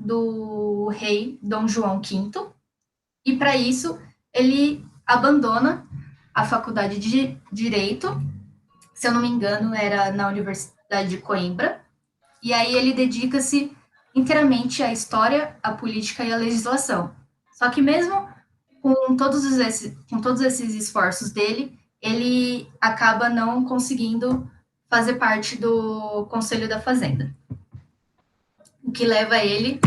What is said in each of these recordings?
do rei Dom João V, e para isso ele abandona a faculdade de Direito, se eu não me engano, era na Universidade de Coimbra, e aí ele dedica-se inteiramente à história, à política e à legislação. Só que mesmo com todos esses esforços dele, ele acaba não conseguindo fazer parte do Conselho da Fazenda, o que leva ele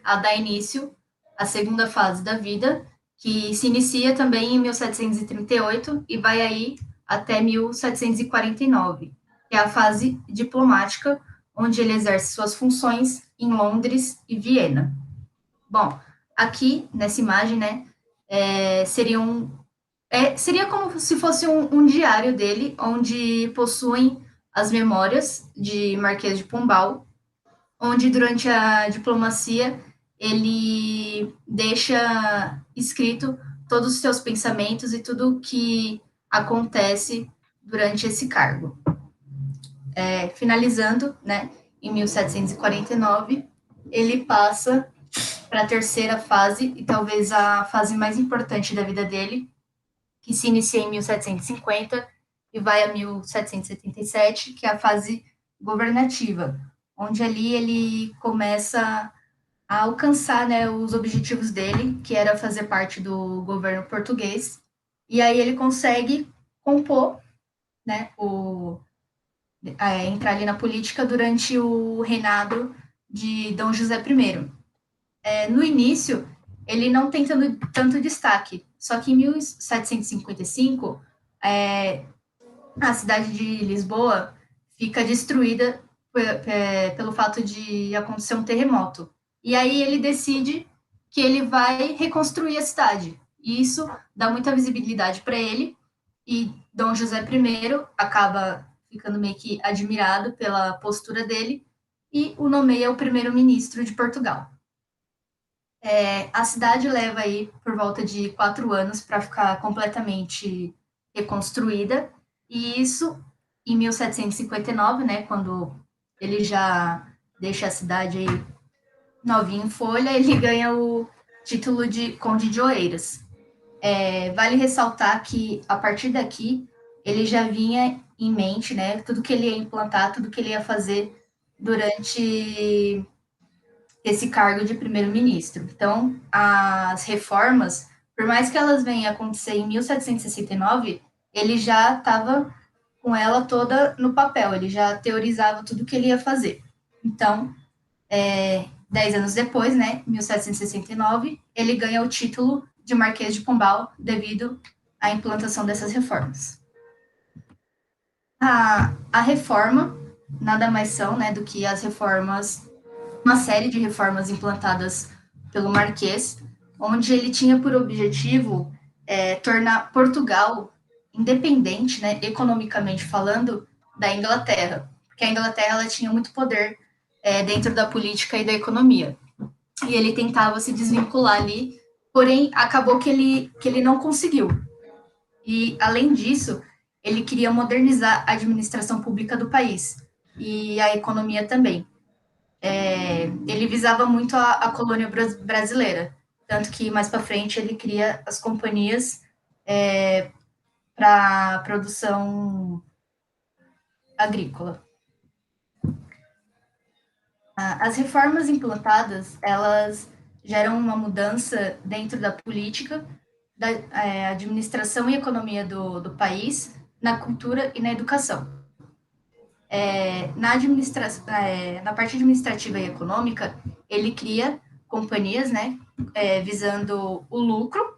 a dar início à segunda fase da vida, que se inicia também em 1738 e vai aí até 1749, que é a fase diplomática, onde ele exerce suas funções em Londres e Viena. Bom, aqui nessa imagem, né, seria como se fosse um diário dele, onde possuem as memórias de Marquês de Pombal, onde durante a diplomacia ele deixa escrito todos os seus pensamentos e tudo o que acontece durante esse cargo. Finalizando, né, em 1749, ele passa para a terceira fase, e talvez a fase mais importante da vida dele, que se inicia em 1750 e vai a 1777, que é a fase governativa, onde ali ele começa a alcançar, né, os objetivos dele, que era fazer parte do governo português, e aí ele consegue compor, né, entrar ali na política durante o reinado de Dom José I. No início, ele não tem tanto destaque, só que em 1755, a cidade de Lisboa fica destruída pelo fato de acontecer um terremoto. E aí ele decide que ele vai reconstruir a cidade. E isso dá muita visibilidade para ele, e Dom José I acaba ficando meio que admirado pela postura dele e o nomeia o primeiro-ministro de Portugal. A cidade leva aí por volta de 4 anos para ficar completamente reconstruída, e isso em 1759, né, quando ele já deixa a cidade aí novinha em folha, ele ganha o título de Conde de Oeiras. Vale ressaltar que, a partir daqui, ele já vinha em mente, né, tudo que ele ia implantar, tudo que ele ia fazer durante esse cargo de primeiro-ministro. Então, as reformas, por mais que elas venham a acontecer em 1769, ele já estava com ela toda no papel, ele já teorizava tudo o que ele ia fazer. Então, 10 anos depois, né, 1769, ele ganha o título de Marquês de Pombal devido à implantação dessas reformas. A reforma nada mais são, né, do que as reformas, uma série de reformas implantadas pelo Marquês, onde ele tinha por objetivo tornar Portugal independente, né, economicamente falando, da Inglaterra, porque a Inglaterra ela tinha muito poder dentro da política e da economia. E ele tentava se desvincular ali, porém acabou que ele não conseguiu. E, além disso, ele queria modernizar a administração pública do país e a economia também. Ele visava muito a colônia brasileira, tanto que mais para frente ele cria as companhias para produção agrícola. As reformas implantadas, elas geram uma mudança dentro da política, da administração e economia do país, na cultura e na educação. Na parte administrativa e econômica, ele cria companhias, né, visando o lucro,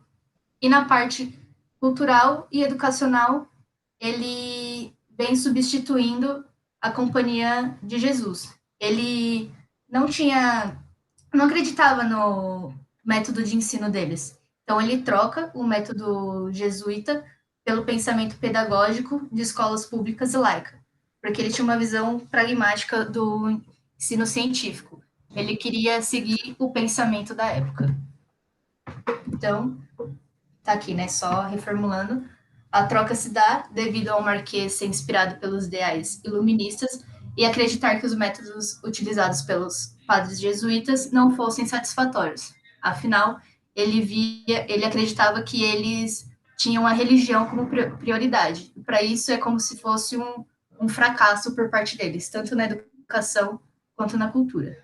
e na parte cultural e educacional, ele vem substituindo a Companhia de Jesus. Ele não acreditava no método de ensino deles. Então, ele troca o método jesuíta pelo pensamento pedagógico de escolas públicas e laicas, porque ele tinha uma visão pragmática do ensino científico. Ele queria seguir o pensamento da época. Então, tá aqui, né, só reformulando. A troca se dá devido ao Marquês ser inspirado pelos ideais iluministas e acreditar que os métodos utilizados pelos padres jesuítas não fossem satisfatórios. Afinal, ele acreditava que eles tinham a religião como prioridade. Para isso, é como se fosse um fracasso por parte deles, tanto na educação quanto na cultura.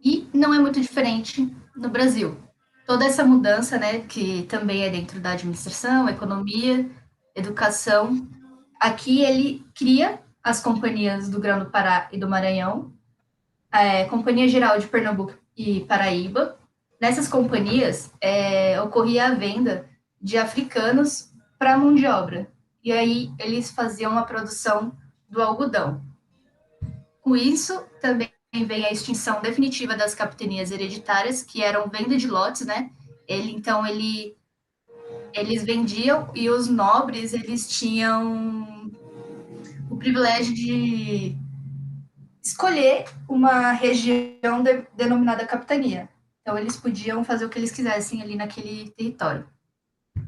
E não é muito diferente no Brasil. Toda essa mudança, né, que também é dentro da administração, economia, educação, aqui ele cria as companhias do Grão-do-Pará e do Maranhão, Companhia Geral de Pernambuco e Paraíba. Nessas companhias, ocorria a venda de africanos para a mão de obra. E aí eles faziam a produção do algodão. Com isso, também vem a extinção definitiva das capitanias hereditárias, que eram venda de lotes, né? Eles vendiam e os nobres, eles tinham o privilégio de escolher uma região denominada capitania. Então, eles podiam fazer o que eles quisessem ali naquele território.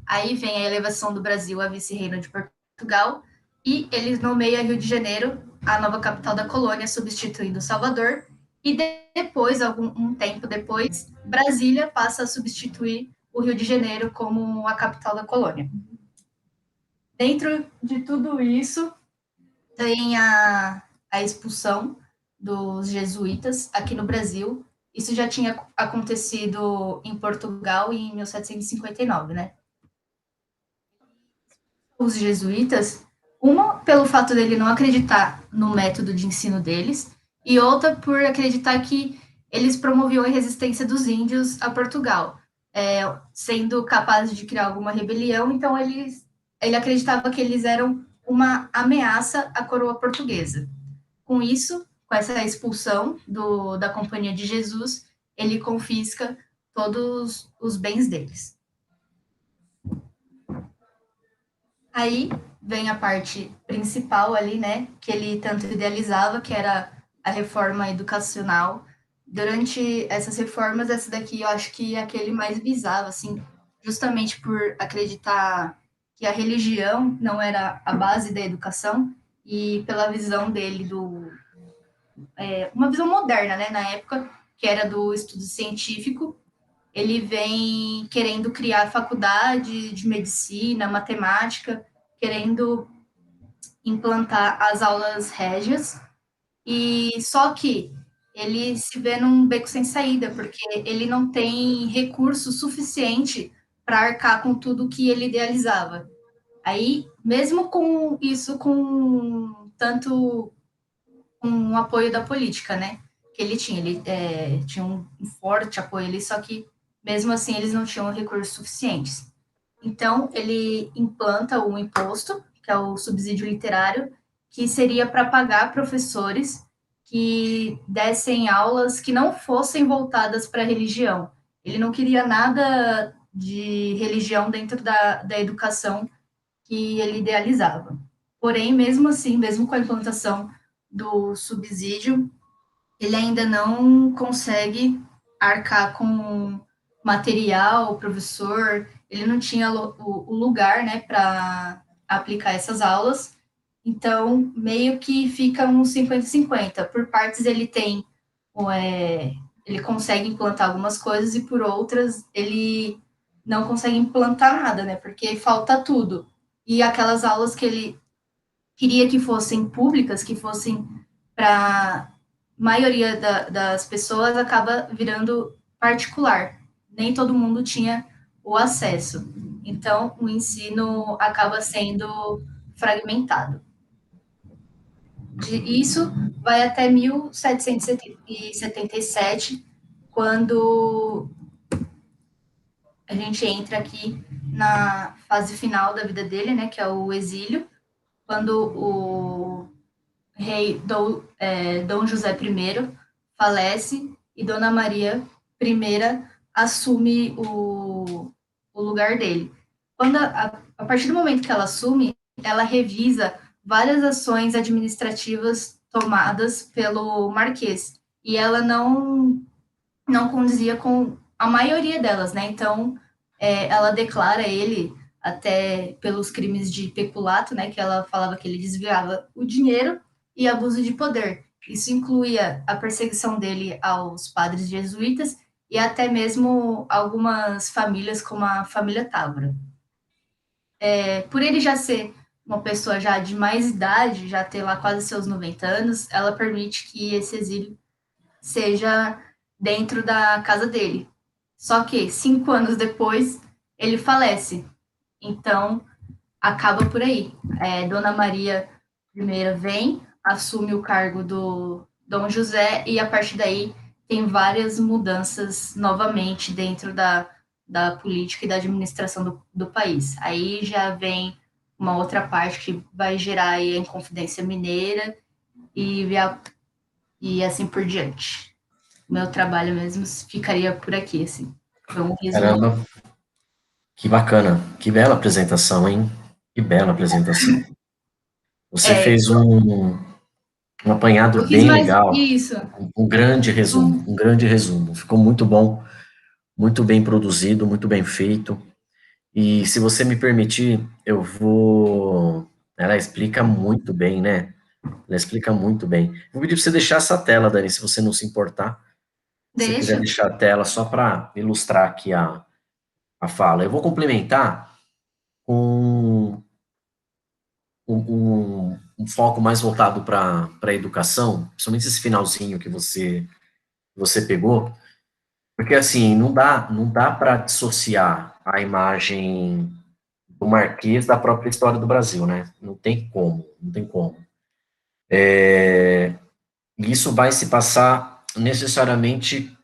Aí vem a elevação do Brasil a vice-reino de Portugal, e eles nomeiam Rio de Janeiro a nova capital da colônia, substituindo Salvador, e depois, um tempo depois, Brasília passa a substituir o Rio de Janeiro como a capital da colônia. Dentro de tudo isso, tem a expulsão dos jesuítas aqui no Brasil. Isso já tinha acontecido em Portugal em 1759, né? Os jesuítas, uma pelo fato dele não acreditar no método de ensino deles, e outra por acreditar que eles promoviam a resistência dos índios a Portugal, sendo capazes de criar alguma rebelião. Então ele acreditava que eles eram uma ameaça à coroa portuguesa. Com isso, com essa expulsão da Companhia de Jesus, ele confisca todos os bens deles. Aí vem a parte principal ali, né, que ele tanto idealizava, que era a reforma educacional. Durante essas reformas, essa daqui eu acho que é a que ele mais visava, assim, justamente por acreditar que a religião não era a base da educação, e pela visão dele uma visão moderna, né, na época, que era do estudo científico. Ele vem querendo criar faculdade de medicina, matemática, querendo implantar as aulas régias, e só que ele se vê num beco sem saída, porque ele não tem recurso suficiente para arcar com tudo que ele idealizava. Aí, mesmo com isso, com tanto com o apoio da política, né? Que ele tinha um forte apoio ali, só que mesmo assim eles não tinham recursos suficientes. Então ele implanta um imposto, que é o subsídio literário, que seria para pagar professores que dessem aulas que não fossem voltadas para a religião. Ele não queria nada de religião dentro da educação que ele idealizava. Porém, mesmo assim, mesmo com a implantação do subsídio, ele ainda não consegue arcar com material, professor, ele não tinha o lugar, né, para aplicar essas aulas. Então, meio que fica uns 50-50. Por partes, ele consegue implantar algumas coisas, e por outras, ele não consegue implantar nada, né, porque falta tudo. E aquelas aulas que ele queria que fossem públicas, que fossem para maioria das pessoas, acaba virando particular. Nem todo mundo tinha o acesso. Então, o ensino acaba sendo fragmentado. Isso vai até 1777, quando a gente entra aqui na fase final da vida dele, né, que é o exílio, quando o rei Dom José I falece e Dona Maria I assume o lugar dele. A partir do momento que ela assume, ela revisa várias ações administrativas tomadas pelo Marquês, e ela não condizia com a maioria delas, né? Então, ela declara ele até pelos crimes de peculato, né? Que ela falava que ele desviava o dinheiro e abuso de poder. Isso incluía a perseguição dele aos padres jesuítas e até mesmo algumas famílias, como a família Távora. Por ele já ser uma pessoa já de mais idade, já ter lá quase seus 90 anos, ela permite que esse exílio seja dentro da casa dele. Só que 5 anos depois ele falece. Então acaba por aí. Dona Maria I vem, assume o cargo do Dom José e a partir daí tem várias mudanças novamente dentro da política e da administração do país. Aí já vem uma outra parte que vai gerar aí a Inconfidência Mineira e assim por diante. O meu trabalho mesmo ficaria por aqui, assim. Foi um resumo. Caramba, que bacana, que bela apresentação, hein? Que bela apresentação. Você É, fez um apanhado eu fiz bem mais legal, isso. um grande resumo, Um, um grande resumo. Ficou muito bom, muito bem produzido, muito bem feito. E se você me permitir, eu vou. Ela explica muito bem, né? Ela explica muito bem. Vou pedir para você deixar essa tela, Dani, se você não se importar. Se você quiser deixa. deixar a tela só para ilustrar aqui a fala. Eu vou complementar com um foco mais voltado para a educação, principalmente esse finalzinho que você pegou, porque assim, não dá para dissociar a imagem do Marquês da própria história do Brasil, né? Não tem como, não tem como. E isso vai se passar necessariamente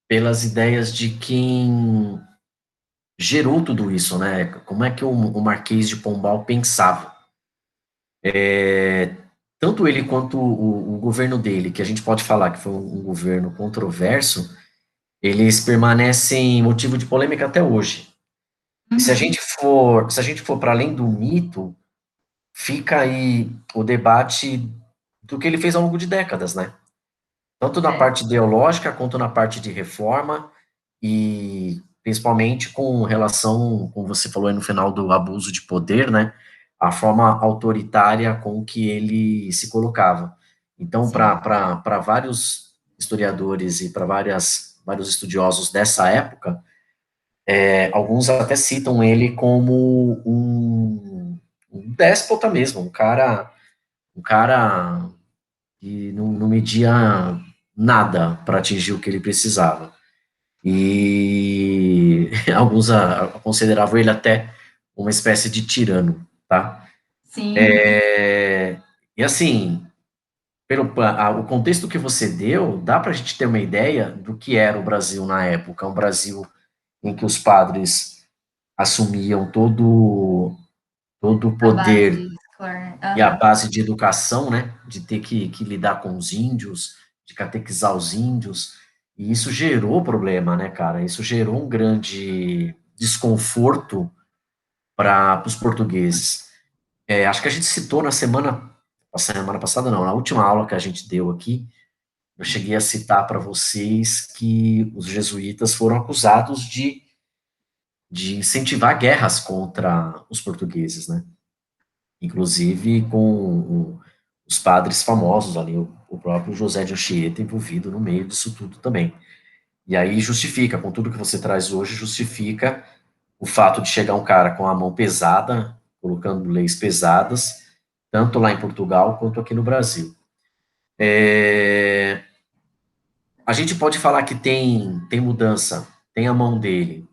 pelas ideias de quem gerou tudo isso, né? Como é que o Marquês de Pombal pensava? Tanto ele quanto o governo dele, que a gente pode falar que foi um governo controverso, eles permanecem motivo de polêmica até hoje. E Uhum, se a gente for para além do mito, fica aí o debate do que ele fez ao longo de décadas, né? Tanto na é, parte ideológica quanto na parte de reforma e principalmente com relação, como você falou aí no final do abuso de poder, né? A forma autoritária com que ele se colocava. Então, sim. para vários historiadores e para vários estudiosos dessa época, alguns até citam ele como um déspota mesmo, um cara que não media nada para atingir o que ele precisava. E alguns consideravam ele até uma espécie de tirano, tá? Sim, E assim, o contexto que você deu, dá para a gente ter uma ideia do que era o Brasil na época, um Brasil em que os padres assumiam todo o a base poder escolar. e a Aham, base de educação, né, de ter que lidar com os índios, de catequizar os índios, e isso gerou problema, né, cara? Isso gerou um grande desconforto para os portugueses. Acho que a gente citou na semana passada, não, na última aula que a gente deu aqui, eu cheguei a citar para vocês que os jesuítas foram acusados de incentivar guerras contra os portugueses, né? Inclusive com os padres famosos ali, o próprio José de Anchieta envolvido no meio disso tudo também. E aí justifica, com tudo que você traz hoje, justifica o fato de chegar um cara com a mão pesada, colocando leis pesadas, tanto lá em Portugal quanto aqui no Brasil. A gente pode falar que tem mudança, tem a mão dele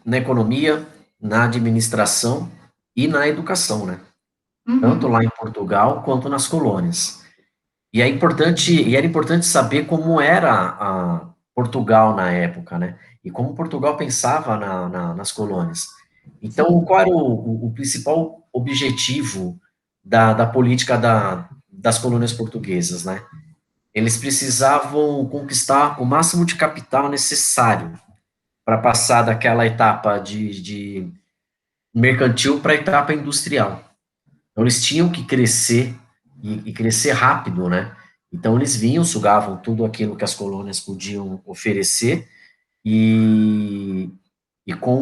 na economia, na administração e na educação, né? Tanto uhum, lá em Portugal quanto nas colônias. E era importante saber como era a Portugal na época, né? E como Portugal pensava nas colônias. Então, sim, qual era o principal objetivo da política das colônias portuguesas, né? Eles precisavam conquistar o máximo de capital necessário para passar daquela etapa de mercantil para a etapa industrial. Então, eles tinham que crescer e crescer rápido, né? Então, eles vinham, sugavam tudo aquilo que as colônias podiam oferecer e, e com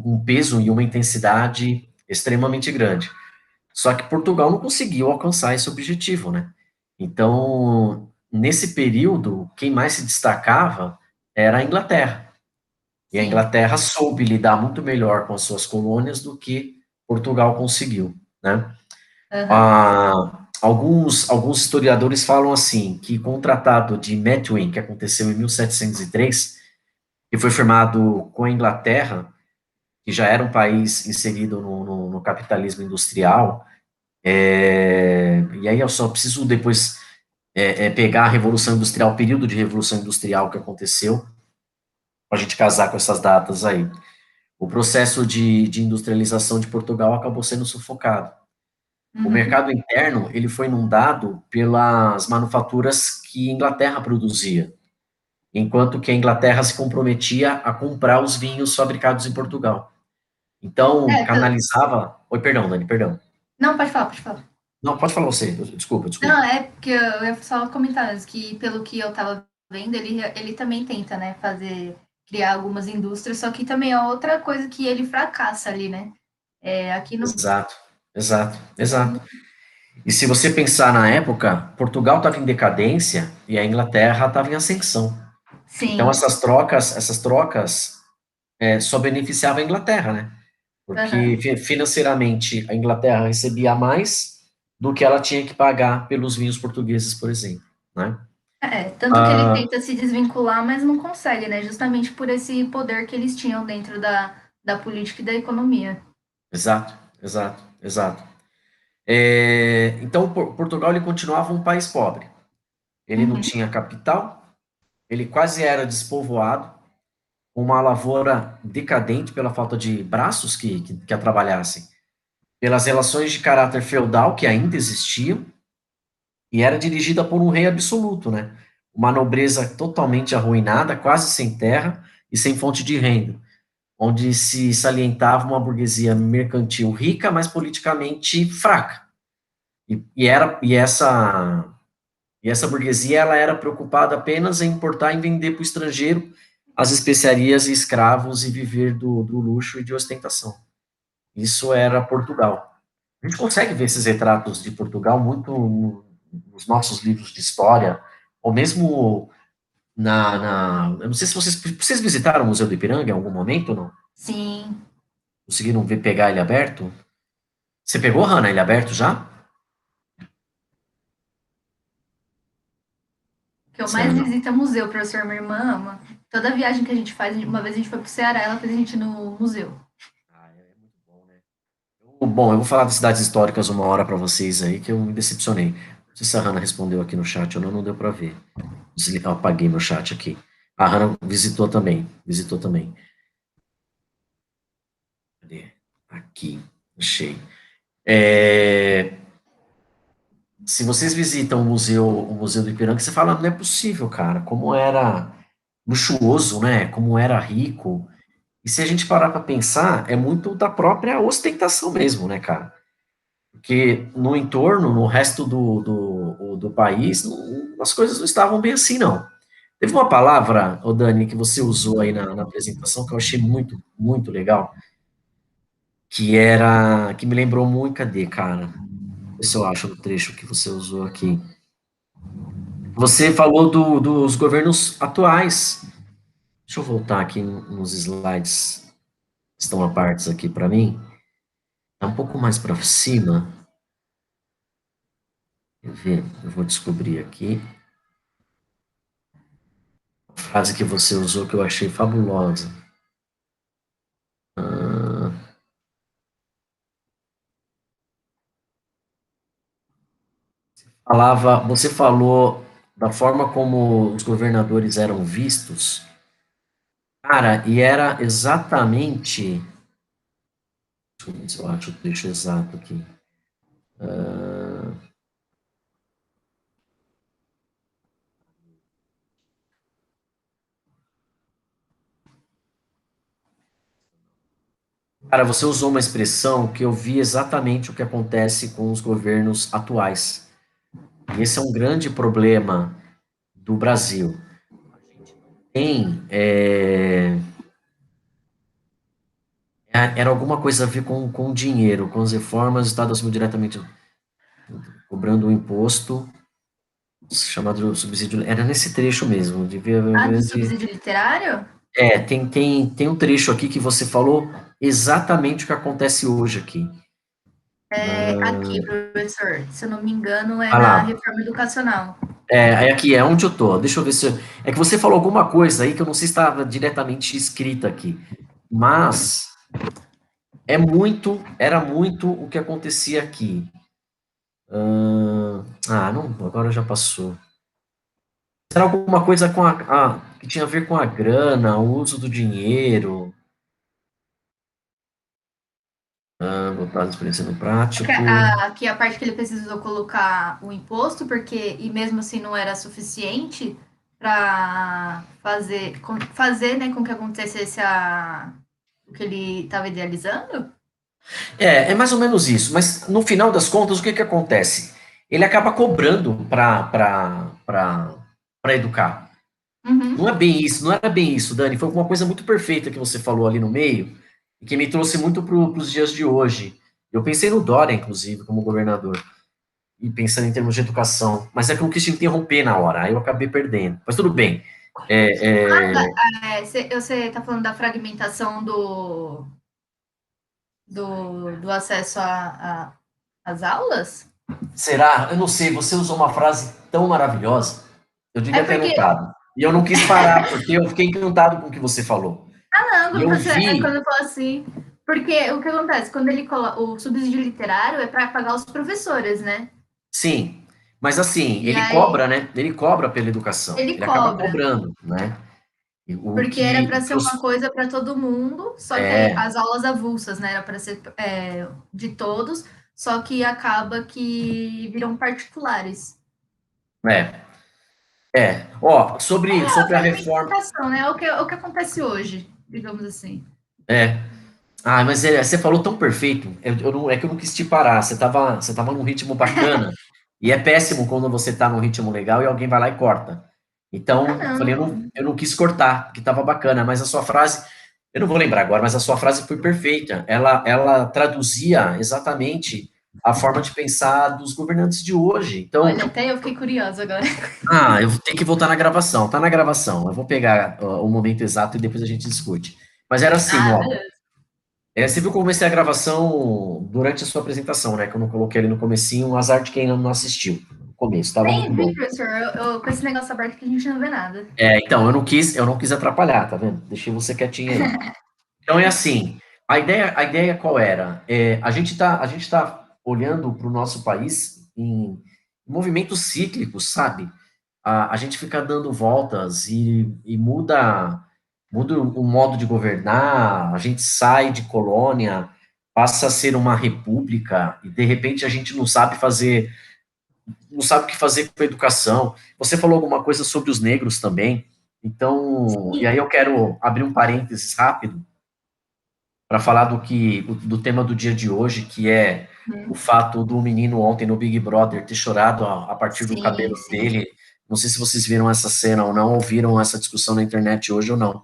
um peso e uma intensidade extremamente grande. Só que Portugal não conseguiu alcançar esse objetivo, né? Então, nesse período, quem mais se destacava era a Inglaterra. E a Sim. Inglaterra soube lidar muito melhor com as suas colônias do que Portugal conseguiu, né? Aham. Alguns historiadores falam assim, que com o Tratado de Methuen, que aconteceu em 1703, que foi firmado com a Inglaterra, que já era um país inserido no capitalismo industrial, e aí eu só preciso depois pegar a Revolução Industrial, o período de Revolução Industrial que aconteceu, para a gente casar com essas datas aí. O processo de industrialização de Portugal acabou sendo sufocado. O Uhum. mercado interno, ele foi inundado pelas manufaturas que a Inglaterra produzia, enquanto que a Inglaterra se comprometia a comprar os vinhos fabricados em Portugal. Então, É, canalizava... Oi, perdão, Dani, perdão. não, pode falar, pode falar. Não, pode falar você. Desculpa, Não, desculpa. é porque eu ia só comentar antes que, pelo que eu tava vendo, ele também tenta, né, criar algumas indústrias, só que também é outra coisa que ele fracassa ali, né? É, aqui no. Exato, exato, exato. E se você pensar na época, Portugal estava em decadência e a Inglaterra estava em ascensão. Então, Sim. essas trocas só beneficiavam a Inglaterra, né? Porque Aham. financeiramente a Inglaterra recebia mais do que ela tinha que pagar pelos vinhos portugueses, por exemplo, né? É, tanto que ele tenta se desvincular, mas não consegue, né? Justamente por esse poder que eles tinham dentro da política e da economia. Exato, exato, exato. Então, Portugal ele continuava um país pobre. Ele não Uhum. tinha capital, ele quase era despovoado, uma lavoura decadente pela falta de braços que a trabalhassem, pelas relações de caráter feudal que ainda existiam, e era dirigida por um rei absoluto, né? Uma nobreza totalmente arruinada, quase sem terra e sem fonte de renda, onde se salientava uma burguesia mercantil rica, mas politicamente fraca. E essa burguesia ela era preocupada apenas em importar e vender para o estrangeiro as especiarias e escravos e viver do luxo e de ostentação. Isso era Portugal. A gente consegue ver esses retratos de Portugal muito nos nossos livros de história, ou mesmo eu não sei se vocês visitaram o Museu do Ipiranga em algum momento ou não? Sim. Conseguiram pegar ele aberto? Você pegou, Hanna, ele aberto já? O que eu Se mais Hanna. visito é museu, professor. Minha irmã ama. Toda viagem que a gente faz, uma vez a gente foi pro Ceará, ela fez a gente no museu. Ah, é muito bom, né? Bom, eu vou falar das cidades históricas uma hora para vocês aí, que eu me decepcionei. Não sei se a Hanna respondeu aqui no chat ou não, não deu para ver. Eu apaguei meu chat aqui. A Hanna visitou também, visitou também. Cadê? Aqui, achei. É, se vocês visitam o museu do Ipiranga, você fala, não é possível, cara, como era luxuoso, né? Como era rico. E se a gente parar para pensar, é muito da própria ostentação mesmo, né, cara? Porque no entorno, no resto do país, as coisas não estavam bem assim, não. Teve uma palavra, ô Dani, que você usou aí na apresentação que eu achei muito, muito legal, que me lembrou muito, cadê, cara? Ver se eu acho no trecho que você usou aqui. Você falou dos governos atuais. Deixa eu voltar aqui nos slides que estão à parte aqui para mim. Tá um pouco mais para cima. Quer ver? Eu vou descobrir aqui. A frase que você usou que eu achei fabulosa. Ah, você falou da forma como os governadores eram vistos. Cara, e era exatamente. Deixa eu ver se eu acho o trecho exato aqui. Cara, você usou uma expressão que eu vi exatamente o que acontece com os governos atuais. E esse é um grande problema do Brasil. Tem era alguma coisa a ver com dinheiro, com as reformas, o Estado assumiu diretamente cobrando um imposto chamado subsídio, era nesse trecho mesmo, devia Ah, do haver de... subsídio literário? Tem um trecho aqui que você falou exatamente o que acontece hoje aqui. Aqui, professor, se eu não me engano, é Ah na lá, reforma educacional. é aqui, é onde eu tô, deixa eu ver se... É que você falou alguma coisa aí que eu não sei se estava diretamente escrita aqui, mas era muito o que acontecia aqui. Não, agora já passou. Era alguma coisa que tinha a ver com a grana, o uso do dinheiro, botar a experiência no prático. Aqui a parte que ele precisou colocar o imposto, porque, e mesmo assim não era suficiente para fazer, né, com que acontecesse o que ele estava idealizando. É mais ou menos isso, mas no final das contas, o que que acontece? Ele acaba cobrando para educar. Uhum. Não é bem isso, não era bem isso, Dani. Foi uma coisa muito perfeita que você falou ali no meio, e que me trouxe muito para os dias de hoje. Eu pensei no Dória, inclusive, como governador, e pensando em termos de educação, mas é que eu não quis te interromper na hora, aí eu acabei perdendo. Mas tudo bem. Você está falando da fragmentação do acesso às aulas? Será? Eu não sei, você usou uma frase tão maravilhosa, eu É devia ter porque anotado. E eu não quis parar, porque eu fiquei encantado com o que você falou. não, E quando eu você vi, quando eu falo assim, porque o que acontece quando ele coloca o subsídio literário é para pagar os professores, né? sim, mas assim, E ele aí cobra, né? Ele cobra pela educação, ele ele acaba cobra, cobrando, né? E porque era para o ser que os, uma coisa para todo mundo, só que aí é, as aulas avulsas, né, era para ser de todos, só que acaba que viram particulares. é, ó, sobre a reforma, Fragmentação, né? É o que acontece hoje, digamos assim. é, mas você falou tão perfeito, é que eu não quis te parar, você tava num ritmo bacana, e é péssimo quando você tá num ritmo legal e alguém vai lá e corta. Ah, Então, eu falei, não. eu não quis cortar, porque tava bacana, mas a sua frase, eu não vou lembrar agora, mas a sua frase foi perfeita. Ela traduzia exatamente a forma de pensar dos governantes de hoje. Então, Olha, até eu fiquei curiosa agora. eu vou ter que voltar na gravação, tá na gravação. Eu vou pegar o momento exato e depois a gente discute. Mas era assim, Ah, ó. beleza. Você viu que eu comecei a gravação durante a sua apresentação, né? Que eu não coloquei ali no comecinho, um azar de quem não assistiu. No começo, estava muito Nem vi, bom. professor. Com esse negócio aberto que a gente não vê nada. Então, eu não quis atrapalhar, tá vendo? Deixei você quietinho aí. Então é assim, a ideia qual era? A gente tá olhando para o nosso país em movimentos cíclicos, sabe? A gente fica dando voltas e muda o modo de governar, a gente sai de colônia, passa a ser uma república, e de repente a gente não sabe o que fazer com a educação. Você falou alguma coisa sobre os negros também, então, e E, aí eu quero abrir um parênteses rápido para falar do tema do dia de hoje, que é o fato do menino ontem no Big Brother ter chorado a partir do sim, cabelo sim. dele. Não sei se vocês viram essa cena ou não, ou viram essa discussão na internet hoje ou não.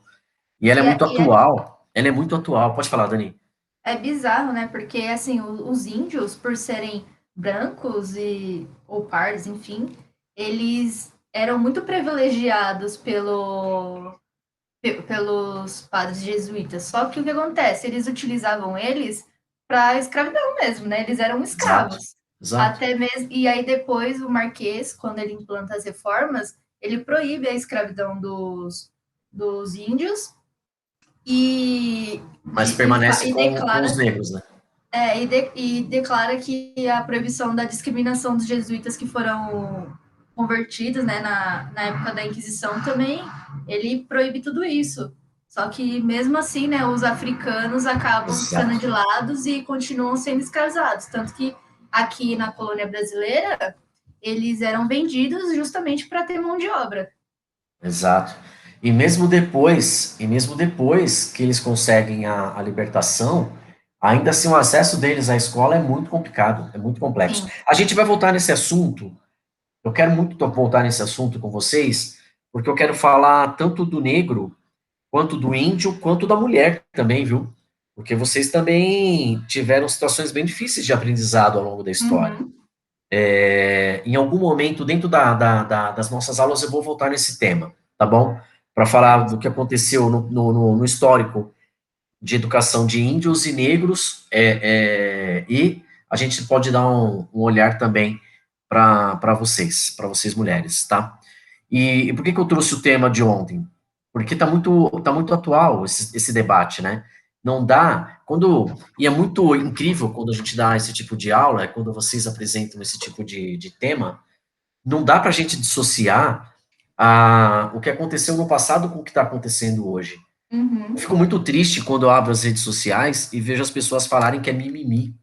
E ela é E muito é, e é, atual. Ela é muito atual. Pode falar, Dani. é bizarro, né? Porque, assim, os índios, por serem brancos ou pardos, enfim, eles eram muito privilegiados pelos padres jesuítas. Só que o que acontece? Eles utilizavam eles para escravidão mesmo, né? Eles eram Exato, escravos. exato. Até mesmo. E aí depois o Marquês, quando ele implanta as reformas, ele proíbe a escravidão dos índios e, Mas de, permanece e com os declara negros, né? e declara que a proibição da discriminação dos jesuítas que foram convertidos, né, na época da Inquisição também, ele proíbe tudo isso. Só que mesmo assim, né, os africanos acabam sendo Exato, de lados e continuam sendo escravizados. Tanto que aqui na colônia brasileira, eles eram vendidos justamente para ter mão de obra. exato. E mesmo depois que eles conseguem a libertação, ainda assim o acesso deles à escola é muito complicado, é muito complexo. Sim. A gente vai voltar nesse assunto. Eu quero muito voltar nesse assunto com vocês, porque eu quero falar tanto do negro, quanto do índio, quanto da mulher também, viu? porque vocês também tiveram situações bem difíceis de aprendizado ao longo da história. Uhum. Em algum momento, dentro das nossas aulas, eu vou voltar nesse tema, tá bom? Para falar do que aconteceu no histórico de educação de índios e negros, e a gente pode dar um olhar também para vocês mulheres, tá? E por que que eu trouxe o tema de ontem? Porque tá muito atual esse debate, né? Não dá, e é muito incrível quando a gente dá esse tipo de aula, quando vocês apresentam esse tipo de tema, não dá para a gente dissociar o que aconteceu no passado com o que está acontecendo hoje. Eu Uhum. fico muito triste quando eu abro as redes sociais e vejo as pessoas falarem que é mimimi,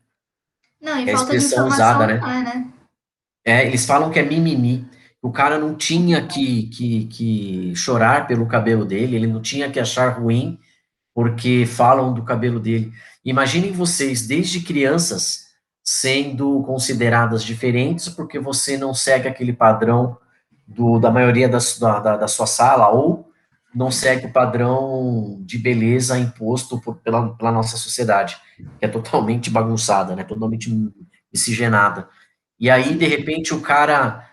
Não, e que é a falta de expressão usada, informação não né? é, né? Eles falam que é mimimi. O cara não tinha que chorar pelo cabelo dele, ele não tinha que achar ruim porque falam do cabelo dele. Imaginem vocês, desde crianças, sendo consideradas diferentes porque você não segue aquele padrão da maioria da sua sala, ou não segue o padrão de beleza imposto pela nossa sociedade, que é totalmente bagunçada, né, totalmente miscigenada. E aí, de repente, o cara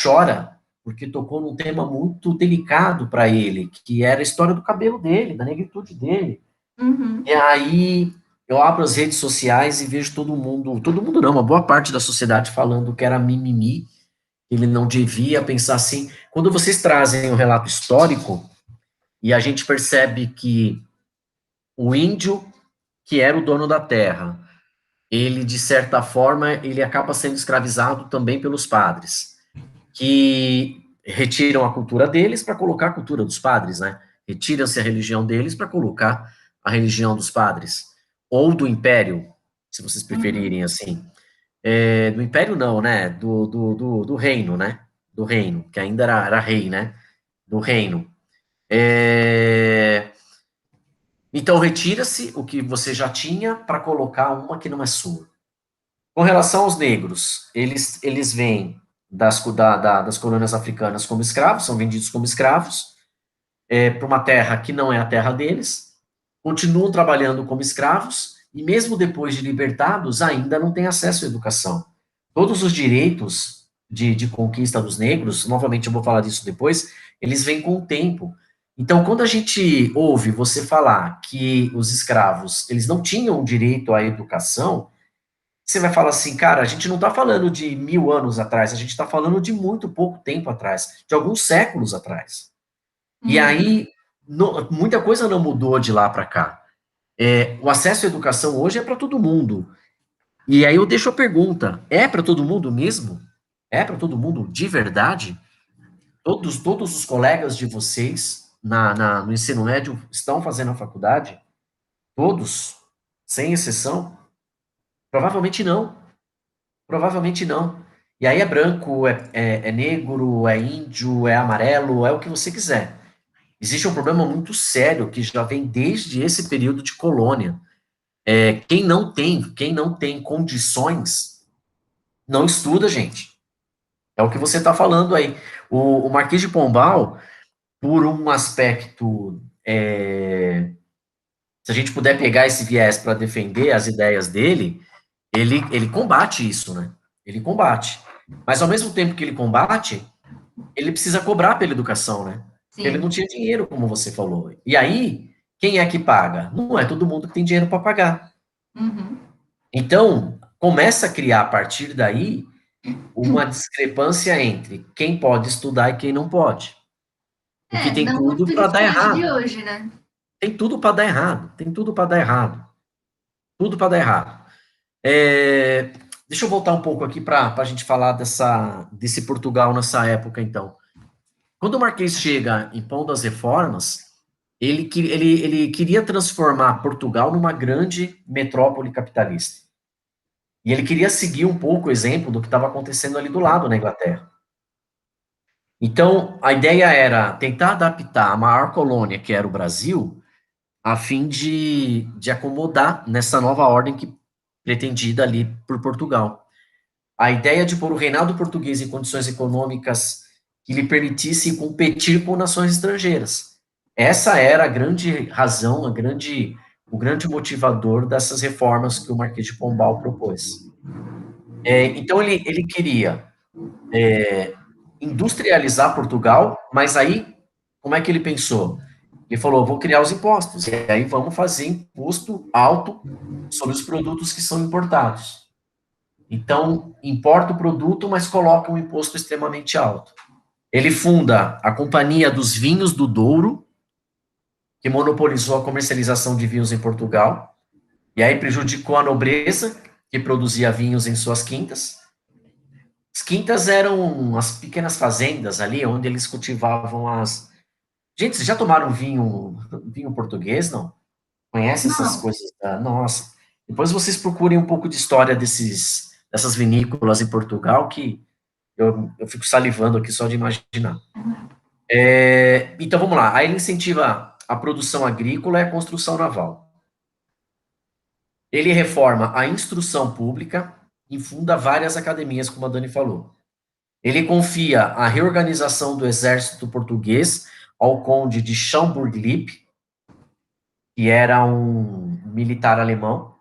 chora porque tocou num tema muito delicado para ele, que era a história do cabelo dele, da negritude dele. E Uhum. aí eu abro as redes sociais e vejo todo mundo não, uma boa parte da sociedade falando que era mimimi, ele não devia pensar assim. Quando vocês trazem o relato histórico e a gente percebe que o índio, que era o dono da terra, ele, de certa forma, ele acaba sendo escravizado também pelos padres, que retiram a cultura deles para colocar a cultura dos padres, né? Retira-se a religião deles para colocar a religião dos padres, ou do império, se vocês Uhum. preferirem assim. Do império não, né? Do reino, né? Do reino, que ainda era rei, né? Do reino. Então, retira-se o que você já tinha para colocar uma que não é sua. Com relação aos negros, eles vêm das colônias africanas como escravos, são vendidos como escravos, para uma terra que não é a terra deles, continuam trabalhando como escravos, e mesmo depois de libertados, ainda não têm acesso à educação. Todos os direitos de conquista dos negros, novamente eu vou falar disso depois, eles vêm com o tempo. Então, quando a gente ouve você falar que os escravos, eles não tinham direito à educação, você vai falar assim, cara, a gente não está falando de 1000 anos atrás, a gente está falando de muito pouco tempo atrás, de alguns séculos atrás. E Uhum. aí, muita coisa não mudou de lá para cá. O acesso à educação hoje é para todo mundo. E aí eu deixo a pergunta: é para todo mundo mesmo? É para todo mundo de verdade? Todos os colegas de vocês no ensino médio estão fazendo a faculdade? Todos? Sem exceção? Provavelmente não. Provavelmente não. E aí é branco, é negro, é índio, é amarelo, é o que você quiser. Existe um problema muito sério que já vem desde esse período de colônia. Quem não tem condições, não estuda, gente. É o que você está falando aí. O Marquês de Pombal, por um aspecto, se a gente puder pegar esse viés para defender as ideias dele, ele combate isso, né? Ele combate. Mas ao mesmo tempo que ele combate, ele precisa cobrar pela educação, né? Porque ele não Sim. tinha dinheiro, como você falou. E aí, quem é que paga? Não é todo mundo que tem dinheiro para pagar. Uhum. Então, começa a criar a partir daí uma discrepância entre quem pode estudar e quem não pode. O que tem Não muito tudo para dar diferente de errado. hoje, né? Tem tudo para dar errado. Tem tudo para dar errado. Tudo para dar errado. É, Deixa eu voltar um pouco aqui para a gente falar desse Portugal nessa época, então. Quando o Marquês chega em Pão das Reformas, ele queria transformar Portugal numa grande metrópole capitalista. E ele queria seguir um pouco o exemplo do que estava acontecendo ali do lado, na Inglaterra. Então, a ideia era tentar adaptar a maior colônia, que era o Brasil, a fim de acomodar nessa nova ordem que pretendida ali por Portugal. A ideia de pôr o reinado português em condições econômicas que lhe permitisse competir com nações estrangeiras. Essa era a grande razão, a grande o grande motivador dessas reformas que o Marquês de Pombal propôs. Então, ele queria industrializar Portugal, mas aí, como é que ele pensou? Ele falou, vou criar os impostos, e aí vamos fazer imposto alto sobre os produtos que são importados. Então, importa o produto, mas coloca um imposto extremamente alto. Ele funda a Companhia dos Vinhos do Douro, que monopolizou a comercialização de vinhos em Portugal, e aí prejudicou a nobreza, que produzia vinhos em suas quintas. As quintas eram as pequenas fazendas ali, onde eles cultivavam as... Gente, vocês já tomaram vinho português, não? Conhece essas Não, coisas? Nossa. Depois vocês procurem um pouco de história dessas vinícolas em Portugal, que eu fico salivando aqui só de imaginar. Então, vamos lá. Aí ele incentiva a produção agrícola e a construção naval. Ele reforma a instrução pública e funda várias academias, como a Dani falou. Ele confia a reorganização do exército português ao conde de Schaumburg-Lippe, que era um militar alemão.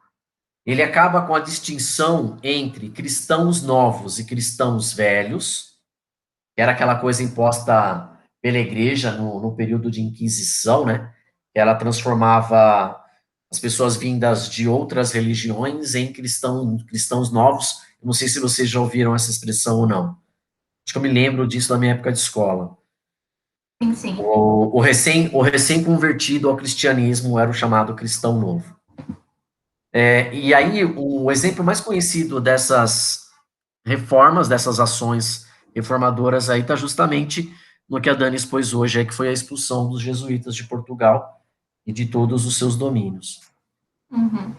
Ele acaba com a distinção entre cristãos novos e cristãos velhos, que era aquela coisa imposta pela igreja no período de Inquisição, né? Ela transformava as pessoas vindas de outras religiões em cristãos novos. Eu não sei se vocês já ouviram essa expressão ou não. Acho que eu me lembro disso da minha época de escola. sim, sim. O recém-convertido ao cristianismo era o chamado cristão novo. E aí, o exemplo mais conhecido dessas reformas, dessas ações reformadoras aí, está justamente no que a Dani expôs hoje, que foi a expulsão dos jesuítas de Portugal e de todos os seus domínios. Uhum.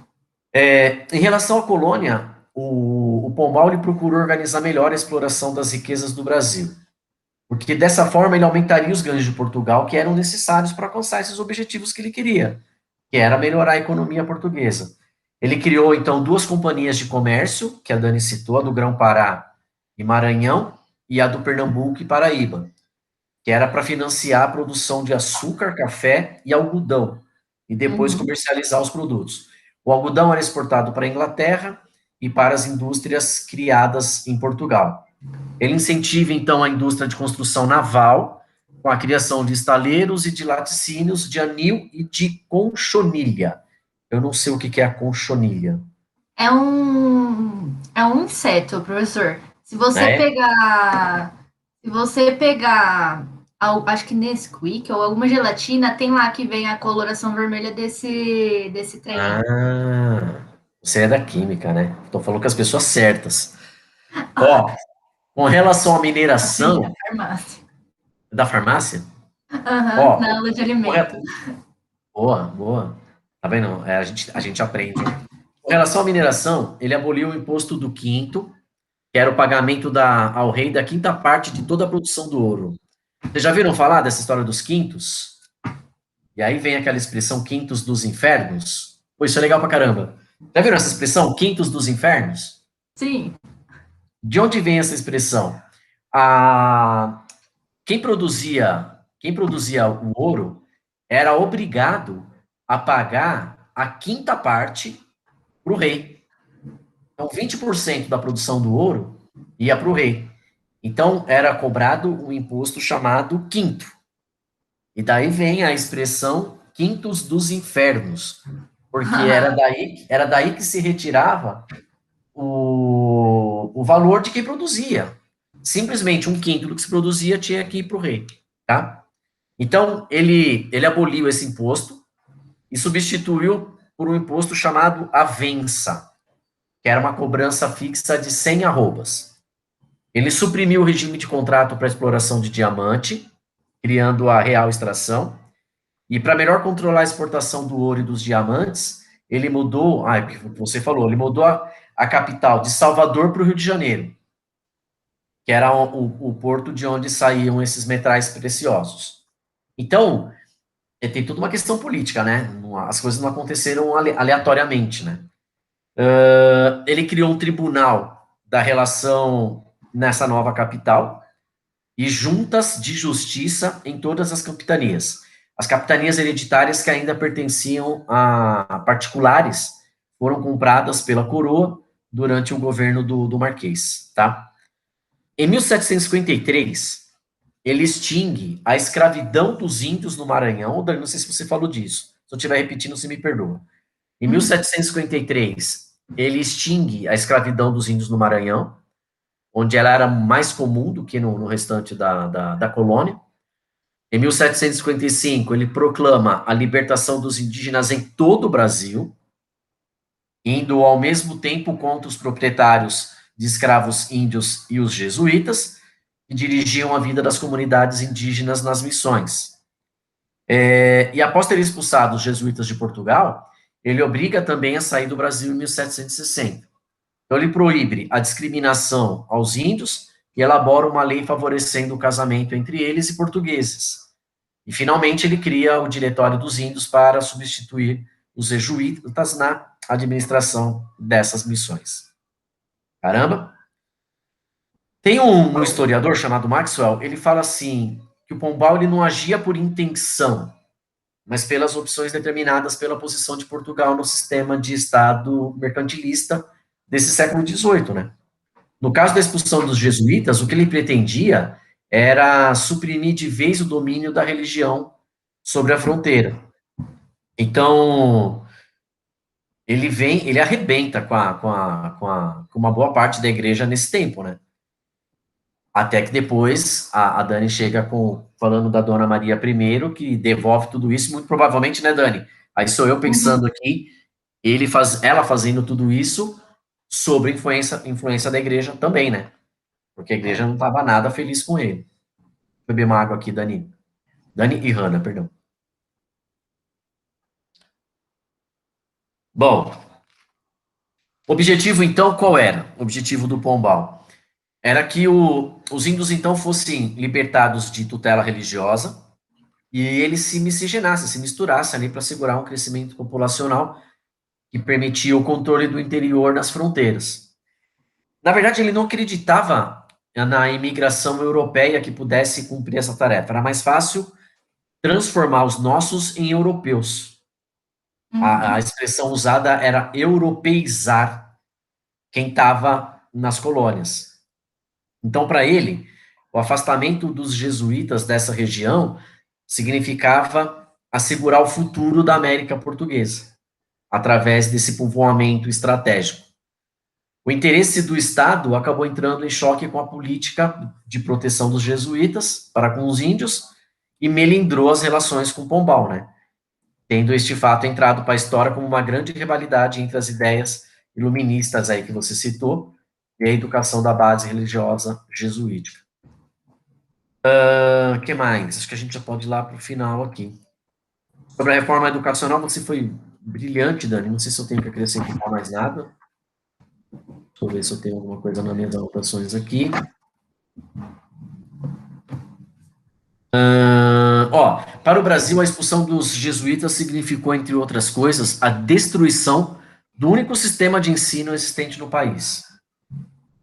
Em relação à colônia, o Pombal ele procurou organizar melhor a exploração das riquezas do Brasil, porque dessa forma ele aumentaria os ganhos de Portugal que eram necessários para alcançar esses objetivos que ele queria, que era melhorar a economia portuguesa. Ele criou, então, 2 companhias de comércio, que a Dani citou, a do Grão-Pará e Maranhão, e a do Pernambuco e Paraíba, que era para financiar a produção de açúcar, café e algodão, e depois Uhum. comercializar os produtos. O algodão era exportado para a Inglaterra e para as indústrias criadas em Portugal. Ele incentiva, então, a indústria de construção naval, com a criação de estaleiros e de laticínios de anil e de conchonilha. Eu não sei o que é a conchonilha. É um inseto, professor. Né? Se você pegar, acho que Nesquik ou alguma gelatina, tem lá que vem a coloração vermelha desse trem aí. Ah, você é da química, né? Então falou com as pessoas certas. Ó, com relação à Aprendi mineração na farmácia. da farmácia, Aham, ó, na aula de com alimento. boa, boa. Tá vendo? A gente aprende. Com relação à mineração, ele aboliu o imposto do quinto, que era o pagamento ao rei da quinta parte de toda a produção do ouro. Vocês já viram falar dessa história dos quintos? E aí vem aquela expressão quintos dos infernos. Pô, isso é legal pra caramba. Já viram essa expressão, quintos dos infernos? Sim. De onde vem essa expressão? A, quem produzia o ouro era obrigado a pagar a quinta parte para o rei. Então, 20% da produção do ouro ia para o rei. Então, era cobrado um imposto chamado quinto. E daí vem a expressão quintos dos infernos, porque era daí que se retirava o valor de quem produzia. Simplesmente um quinto do que se produzia tinha que ir para o rei, tá? Então, ele aboliu esse imposto e substituiu por um imposto chamado avença, que era uma cobrança fixa de 100 arrobas. Ele suprimiu o regime de contrato para exploração de diamante, criando a real extração, e para melhor controlar a exportação do ouro e dos diamantes, ele mudou, você falou, ele mudou a capital de Salvador para o Rio de Janeiro, que era o porto de onde saíam esses metais preciosos. Então, tem toda uma questão política, né? As coisas não aconteceram aleatoriamente, né? Ele criou um tribunal da relação nessa nova capital e juntas de justiça em todas as capitanias. as capitanias hereditárias que ainda pertenciam a particulares foram compradas pela coroa durante o governo do Marquês, tá? Em 1753, ele extingue a escravidão dos índios no Maranhão. Não sei se você falou disso. Se eu estiver repetindo, você me perdoa. Em 1753, ele extingue a escravidão dos índios no Maranhão, onde ela era mais comum do que no restante da colônia. Em 1755, ele proclama a libertação dos indígenas em todo o Brasil, indo ao mesmo tempo contra os proprietários de escravos índios e os jesuítas, que dirigiam a vida das comunidades indígenas nas missões. E após ter expulsado os jesuítas de Portugal, ele obriga também a sair do Brasil em 1760. Então, ele proíbe a discriminação aos índios e elabora uma lei favorecendo o casamento entre eles e portugueses. E, finalmente, ele cria o Diretório dos Índios para substituir os jesuítas na administração dessas missões. Caramba! Tem um historiador chamado Maxwell, ele fala assim, que o Pombal ele não agia por intenção, mas pelas opções determinadas pela posição de Portugal no sistema de Estado mercantilista desse século XVIII, né? No caso da expulsão dos jesuítas, o que ele pretendia era suprimir de vez o domínio da religião sobre a fronteira. Então, ele arrebenta com uma boa parte da igreja nesse tempo, né? Até que depois a Dani chega falando da Dona Maria I, que devolve tudo isso, muito provavelmente, né, Dani? Aí sou eu pensando aqui, ela fazendo tudo isso sobre influência da igreja também, né? Porque a igreja não estava nada feliz com ele. Vou beber uma água aqui, Dani. Dani e Hanna, perdão. Bom, o objetivo, então, qual era? O objetivo do Pombal? Era que os índios, então, fossem libertados de tutela religiosa e eles se miscigenassem, se misturassem ali para segurar um crescimento populacional que permitia o controle do interior nas fronteiras. Na verdade, ele não acreditava na imigração europeia que pudesse cumprir essa tarefa. Era mais fácil transformar os nossos em europeus. A expressão usada era europeizar quem estava nas colônias. Então, para ele, o afastamento dos jesuítas dessa região significava assegurar o futuro da América Portuguesa, através desse povoamento estratégico. O interesse do Estado acabou entrando em choque com a política de proteção dos jesuítas para com os índios e melindrou as relações com Pombal, né? Tendo este fato entrado para a história como uma grande rivalidade entre as ideias iluministas aí que você citou e a educação da base religiosa jesuítica. O que mais? Acho que a gente já pode ir lá para o final aqui. Sobre a reforma educacional, você foi brilhante, Dani. Não sei se eu tenho que acrescentar mais nada. Deixa eu ver se eu tenho alguma coisa nas minhas anotações aqui. Para o Brasil, a expulsão dos jesuítas significou, entre outras coisas, a destruição do único sistema de ensino existente no país.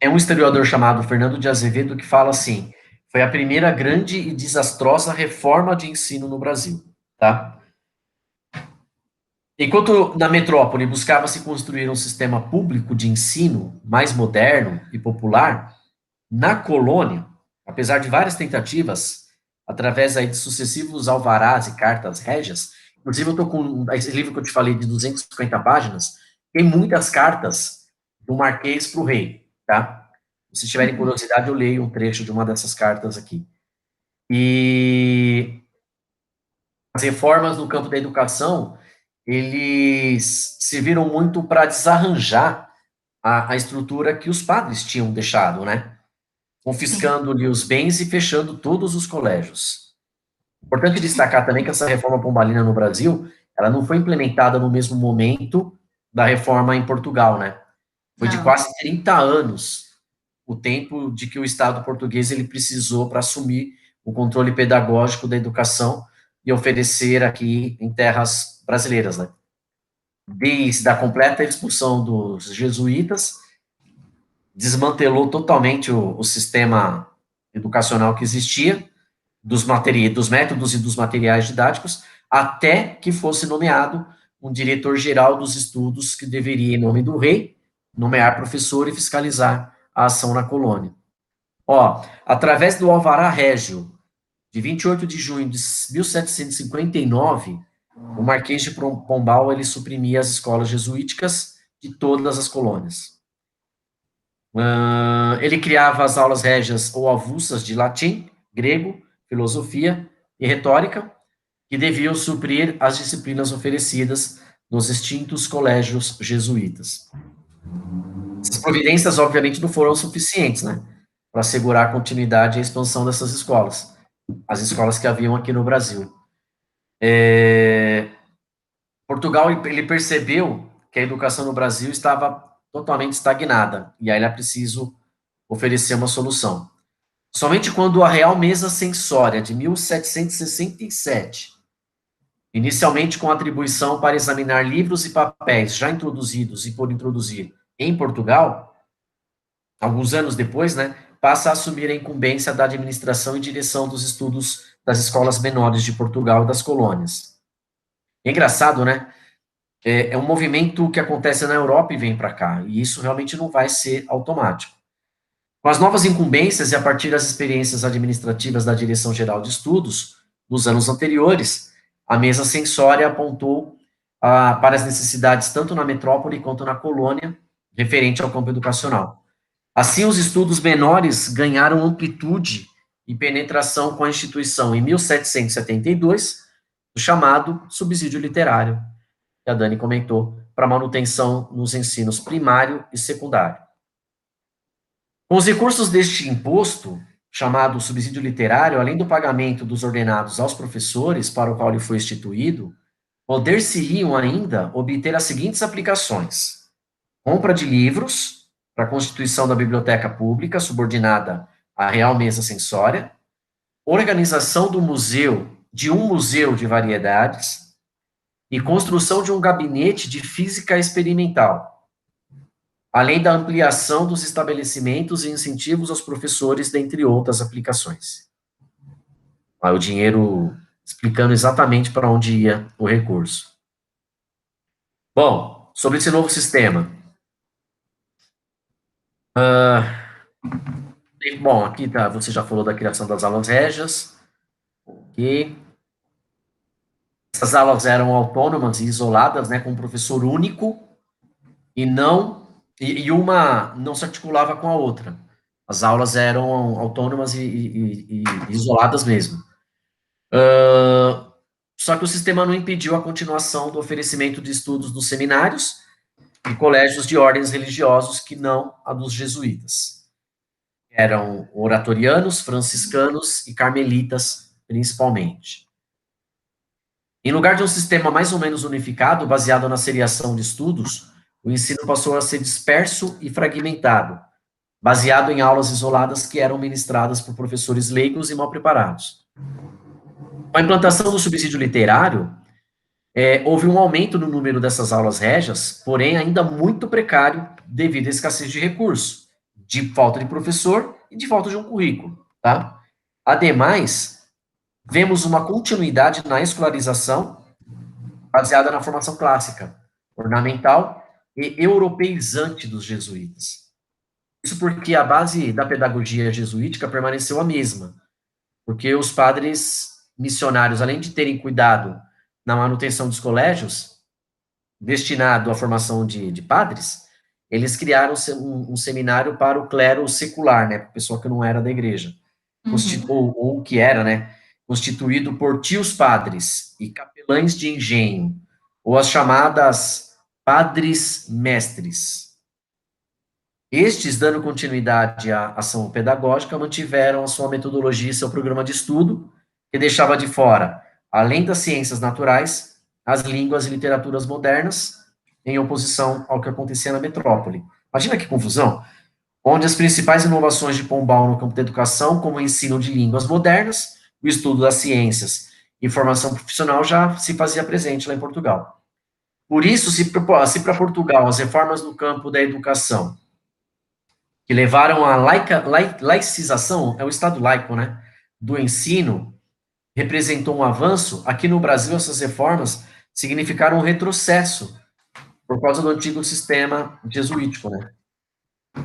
É um historiador chamado Fernando de Azevedo que fala assim, foi a primeira grande e desastrosa reforma de ensino no Brasil, tá? Enquanto na metrópole buscava-se construir um sistema público de ensino mais moderno e popular, na colônia, apesar de várias tentativas, através aí de sucessivos alvarás e cartas régias, inclusive eu estou com esse livro que eu te falei de 250 páginas, tem muitas cartas do Marquês para o rei, tá? Se tiverem curiosidade, eu leio um trecho de uma dessas cartas aqui. E as reformas no campo da educação, eles serviram muito para desarranjar a estrutura que os padres tinham deixado, né? Confiscando-lhe os bens e fechando todos os colégios. Importante destacar também que essa reforma pombalina no Brasil, ela não foi implementada no mesmo momento da reforma em Portugal, né? Foi de quase 30 anos o tempo de que o Estado português ele precisou para assumir o controle pedagógico da educação e oferecer aqui em terras brasileiras, né? Desde a completa expulsão dos jesuítas, desmantelou totalmente o sistema educacional que existia, dos métodos e dos materiais didáticos, até que fosse nomeado um diretor-geral dos estudos que deveria, em nome do rei, nomear professor e fiscalizar a ação na colônia. Ó, através do Alvará Régio, de 28 de junho de 1759, o Marquês de Pombal, ele suprimia as escolas jesuíticas de todas as colônias. Ele criava as aulas régias ou avulsas de latim, grego, filosofia e retórica, que deviam suprir as disciplinas oferecidas nos extintos colégios jesuítas. Essas providências, obviamente, não foram suficientes, né, para assegurar a continuidade e a expansão dessas escolas, as escolas que haviam aqui no Brasil. Portugal, ele percebeu que a educação no Brasil estava totalmente estagnada, e aí era preciso oferecer uma solução. Somente quando a Real Mesa Censória, de 1767, inicialmente com atribuição para examinar livros e papéis já introduzidos e por introduzir em Portugal, alguns anos depois, né, passa a assumir a incumbência da administração e direção dos estudos das escolas menores de Portugal e das colônias. É engraçado, né? É um movimento que acontece na Europa e vem para cá, e isso realmente não vai ser automático. Com as novas incumbências e a partir das experiências administrativas da Direção Geral de Estudos, nos anos anteriores, a mesa censória apontou para as necessidades tanto na metrópole quanto na colônia, referente ao campo educacional. Assim, os estudos menores ganharam amplitude e penetração com a instituição em 1772, o chamado subsídio literário, que a Dani comentou, para manutenção nos ensinos primário e secundário. Com os recursos deste imposto, chamado subsídio literário, além do pagamento dos ordenados aos professores, para o qual ele foi instituído, poder-se-iam ainda obter as seguintes aplicações: compra de livros, para a constituição da biblioteca pública, subordinada à Real Mesa Censória, organização do museu, de um museu de variedades, e construção de um gabinete de física experimental, além da ampliação dos estabelecimentos e incentivos aos professores, dentre outras aplicações. O dinheiro explicando exatamente para onde ia o recurso. Bom, sobre esse novo sistema. Bom, aqui tá, você já falou da criação das aulas régias. Ok. Essas aulas eram autônomas e isoladas, né, com um professor único, e uma não se articulava com a outra. As aulas eram autônomas e isoladas mesmo. Só que o sistema não impediu a continuação do oferecimento de estudos nos seminários e colégios de ordens religiosos que não a dos jesuítas. Eram oratorianos, franciscanos e carmelitas, principalmente. Em lugar de um sistema mais ou menos unificado, baseado na seriação de estudos, o ensino passou a ser disperso e fragmentado, baseado em aulas isoladas que eram ministradas por professores leigos e mal preparados. Com a implantação do subsídio literário, houve um aumento no número dessas aulas régias, porém ainda muito precário devido à escassez de recursos, de falta de professor e de falta de um currículo, tá? Ademais, vemos uma continuidade na escolarização baseada na formação clássica, ornamental e europeizante dos jesuítas. Isso porque a base da pedagogia jesuítica permaneceu a mesma, porque os padres missionários, além de terem cuidado na manutenção dos colégios, destinado à formação de padres, eles criaram um seminário para o clero secular, né, pessoa que não era da igreja, ou que era, né, constituído por tios padres e capelães de engenho, ou as chamadas padres mestres. Estes, dando continuidade à ação pedagógica, mantiveram a sua metodologia e seu programa de estudo, que deixava de fora, além das ciências naturais, as línguas e literaturas modernas, em oposição ao que acontecia na metrópole. Imagina que confusão! Onde as principais inovações de Pombal no campo da educação, como o ensino de línguas modernas, o estudo das ciências e formação profissional já se fazia presente lá em Portugal. Por isso, se para Portugal as reformas no campo da educação, que levaram à laicização, é o Estado laico, né, do ensino, representou um avanço, aqui no Brasil essas reformas significaram um retrocesso por causa do antigo sistema jesuítico, né?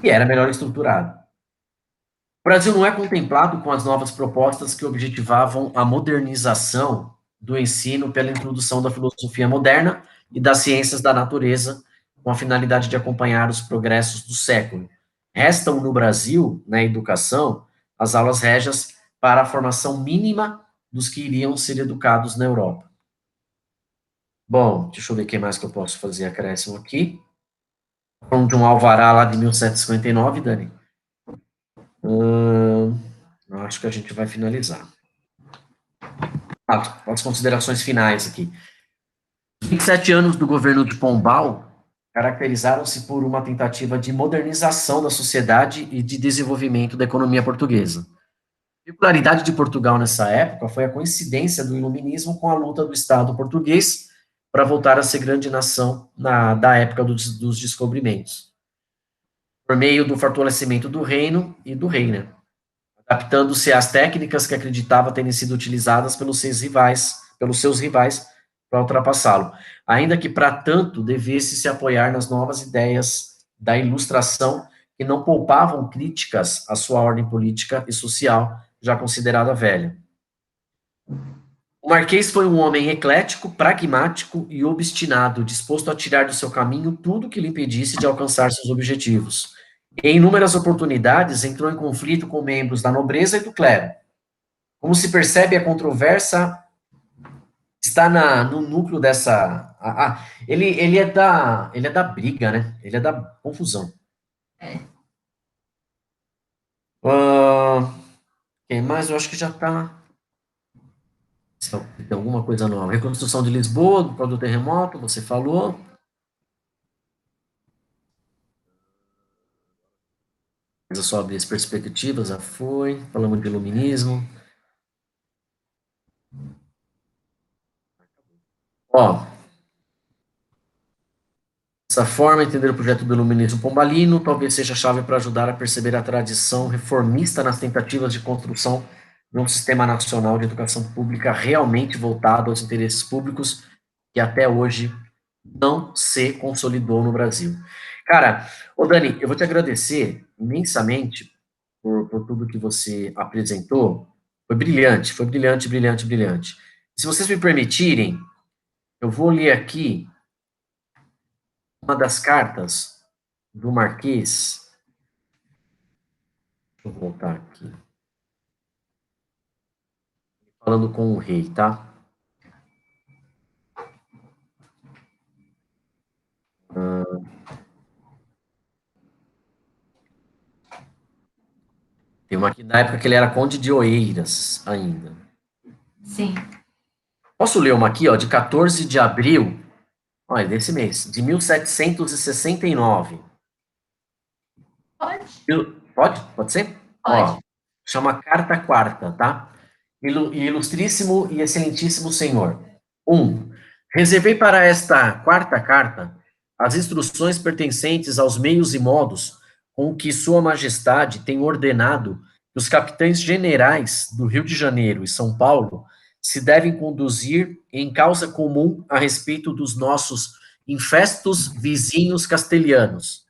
E era melhor estruturado. O Brasil não é contemplado com as novas propostas que objetivavam a modernização do ensino pela introdução da filosofia moderna e das ciências da natureza, com a finalidade de acompanhar os progressos do século. Restam no Brasil, na educação, as aulas régias para a formação mínima dos que iriam ser educados na Europa. Bom, deixa eu ver o que mais que eu posso fazer acréscimo aqui. De um alvará lá de 1759, Dani. Acho que a gente vai finalizar. As considerações finais aqui. 27 anos do governo de Pombal caracterizaram-se por uma tentativa de modernização da sociedade e de desenvolvimento da economia portuguesa. A peculiaridade de Portugal nessa época foi a coincidência do iluminismo com a luta do Estado português para voltar a ser grande nação da época dos descobrimentos, por meio do fortalecimento do reino e do rei, né? Adaptando-se às técnicas que acreditava terem sido utilizadas pelos seus rivais para ultrapassá-lo, ainda que para tanto devesse se apoiar nas novas ideias da Ilustração, que não poupavam críticas à sua ordem política e social, já considerada velha. O Marquês foi um homem eclético, pragmático e obstinado, disposto a tirar do seu caminho tudo que lhe impedisse de alcançar seus objetivos. Em inúmeras oportunidades, entrou em conflito com membros da nobreza e do clero. Como se percebe, a controvérsia está no núcleo dessa... ele é da briga, né? Ele é da confusão. Mas eu acho que já está... Tem alguma coisa nova. Reconstrução de Lisboa, por causa do terremoto, você falou. Sobre as perspectivas, já foi. Falamos de iluminismo. Dessa forma, entender o projeto do iluminismo pombalino talvez seja a chave para ajudar a perceber a tradição reformista nas tentativas de construção de um sistema nacional de educação pública realmente voltado aos interesses públicos que até hoje não se consolidou no Brasil. Cara, Dani, eu vou te agradecer imensamente por tudo que você apresentou. Foi brilhante, brilhante, brilhante. Se vocês me permitirem, eu vou ler aqui uma das cartas do Marquês. Deixa eu voltar aqui. Falando com o rei, tá? Tem uma aqui da época que ele era conde de Oeiras ainda. Sim. Posso ler uma aqui, ó, de 14 de abril, olha, desse mês, de 1769. Pode. Pode ser? Pode. Ó, chama Carta Quarta, tá? Ilustríssimo e excelentíssimo senhor. 1. Reservei para esta quarta carta as instruções pertencentes aos meios e modos com que Sua Majestade tem ordenado que os capitães generais do Rio de Janeiro e São Paulo se devem conduzir em causa comum a respeito dos nossos infestos vizinhos castelhanos,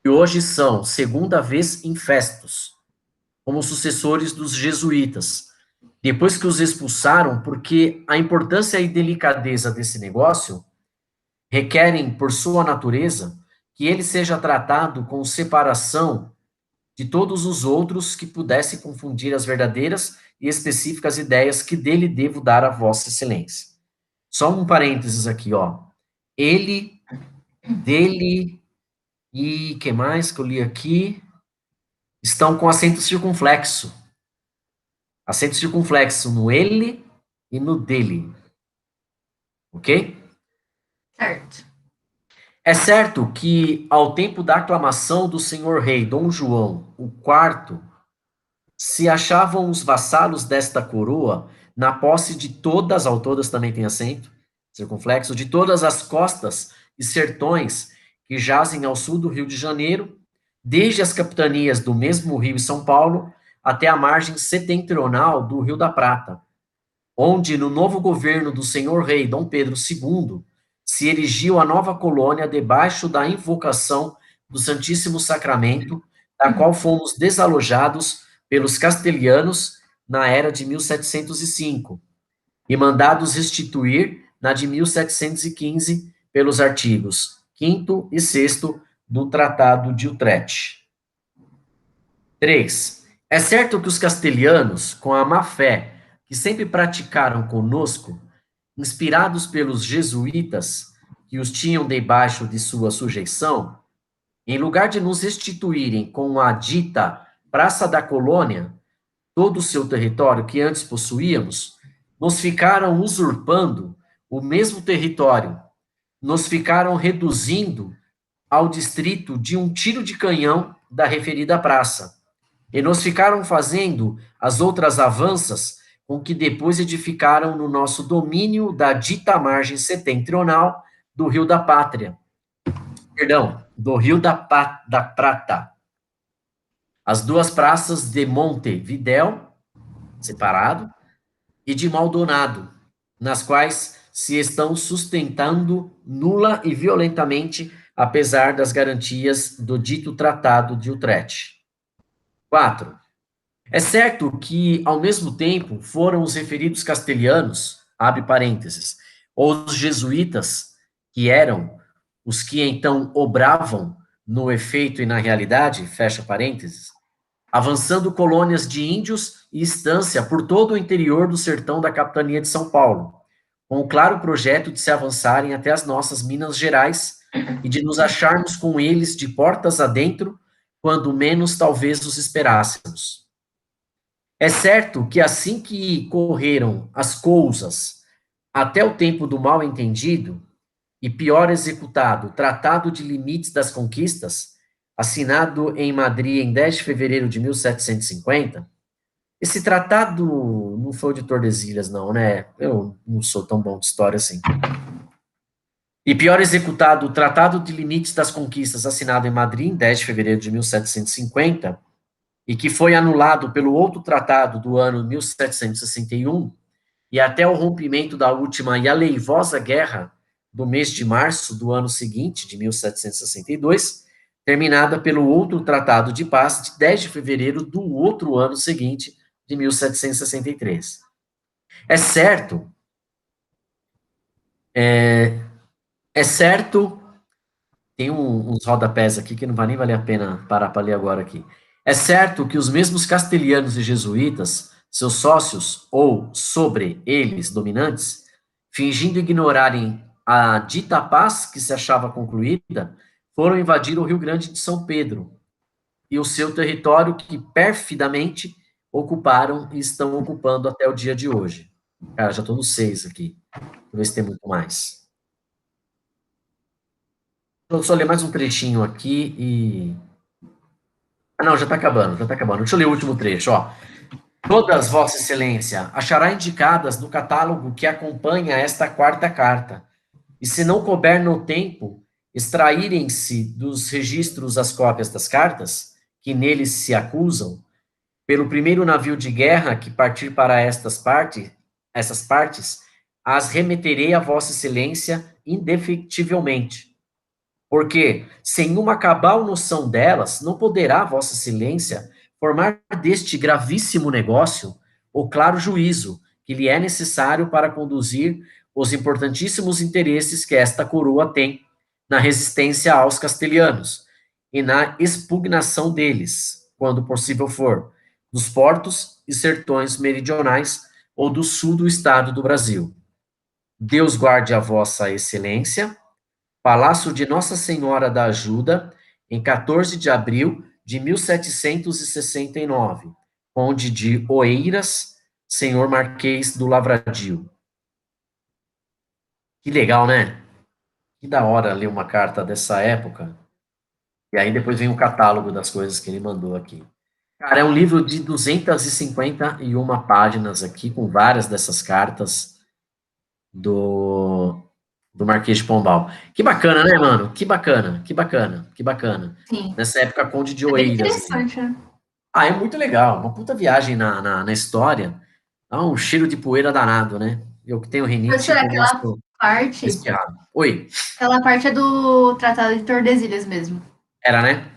que hoje são, segunda vez, infestos, como sucessores dos jesuítas, depois que os expulsaram, porque a importância e delicadeza desse negócio requerem, por sua natureza, que ele seja tratado com separação de todos os outros que pudessem confundir as verdadeiras e específicas ideias que dele devo dar a Vossa Excelência. Só um parênteses aqui, ó. Ele, dele e que mais que eu li aqui estão com acento circunflexo. Acento circunflexo no ele e no dele. Ok? Certo. É certo que, ao tempo da aclamação do senhor rei Dom João IV, se achavam os vassalos desta coroa na posse de todas, ao todas também tem acento, circunflexo, de todas as costas e sertões que jazem ao sul do Rio de Janeiro, desde as capitanias do mesmo Rio e São Paulo até a margem setentrional do Rio da Prata, onde, no novo governo do senhor rei Dom Pedro II, se erigiu a nova colônia debaixo da invocação do Santíssimo Sacramento, da qual fomos desalojados pelos castelhanos na era de 1705 e mandados restituir na de 1715 pelos artigos 5º e 6º do Tratado de Utrecht. 3. É certo que os castelhanos, com a má fé que sempre praticaram conosco, inspirados pelos jesuítas que os tinham debaixo de sua sujeição, em lugar de nos restituírem com a dita Praça da Colônia, todo o seu território que antes possuíamos, nos ficaram usurpando o mesmo território, nos ficaram reduzindo ao distrito de um tiro de canhão da referida praça, e nos ficaram fazendo as outras avanças com que depois edificaram no nosso domínio da dita margem setentrional do Rio da Pátria, do Rio da Prata, as duas praças de Montevidéu, separado, e de Maldonado, nas quais se estão sustentando nula e violentamente, apesar das garantias do dito Tratado de Utrecht. 4. É certo que, ao mesmo tempo, foram os referidos castelhanos, abre parênteses, ou os jesuítas, que eram os que então obravam no efeito e na realidade, fecha parênteses, avançando colônias de índios e estância por todo o interior do sertão da capitania de São Paulo, com o claro projeto de se avançarem até as nossas Minas Gerais e de nos acharmos com eles de portas adentro, quando menos talvez os esperássemos. É certo que assim que correram as coisas até o tempo do mal-entendido, e pior executado, Tratado de Limites das Conquistas, assinado em Madrid em 10 de fevereiro de 1750, esse tratado não foi o de Tordesilhas, não, né? Eu não sou tão bom de história assim. E pior executado, o Tratado de Limites das Conquistas, assinado em Madrid em 10 de fevereiro de 1750, e que foi anulado pelo outro tratado do ano 1761, e até o rompimento da última e aleivosa guerra do mês de março do ano seguinte, de 1762, terminada pelo outro Tratado de Paz de 10 de fevereiro do outro ano seguinte, de 1763. É certo, tem uns rodapés aqui que não vai nem valer a pena parar para ler agora aqui. É certo que os mesmos castelhanos e jesuítas, seus sócios, ou sobre eles dominantes, fingindo ignorarem a dita paz que se achava concluída, foram invadir o Rio Grande de São Pedro e o seu território que perfidamente ocuparam e estão ocupando até o dia de hoje. Cara, já estou no 6 aqui. Vou ver se tem muito mais. Vou só ler mais um trechinho aqui e... Ah, não, já está acabando, já está acabando. Deixa eu ler o último trecho, ó. Todas, Vossa Excelência, achará indicadas no catálogo que acompanha esta quarta carta, e se não couber no tempo, extraírem-se dos registros as cópias das cartas, que neles se acusam, pelo primeiro navio de guerra que partir para essas partes, as remeterei a Vossa Excelência indefectivelmente. Porque, sem uma cabal noção delas, não poderá Vossa Excelência formar deste gravíssimo negócio o claro juízo que lhe é necessário para conduzir os importantíssimos interesses que esta coroa tem na resistência aos castelhanos e na expugnação deles, quando possível for, dos portos e sertões meridionais ou do sul do estado do Brasil. Deus guarde a Vossa Excelência, Palácio de Nossa Senhora da Ajuda, em 14 de abril de 1769, Conde de Oeiras, senhor Marquês do Lavradio. Que legal, né? Que da hora ler uma carta dessa época. E aí depois vem o catálogo das coisas que ele mandou aqui. Cara, é um livro de 251 páginas aqui, com várias dessas cartas do Marquês de Pombal. Que bacana, né, mano? Que bacana, que bacana, que bacana. Sim. Nessa época, Conde de É bem Oeiras. interessante, né? Ah, é muito legal. Uma puta viagem na história. Dá um cheiro de poeira danado, né? Eu que tenho rinite, Professor, começo a espirrar. Oi, aquela parte é do Tratado de Tordesilhas mesmo. era, né?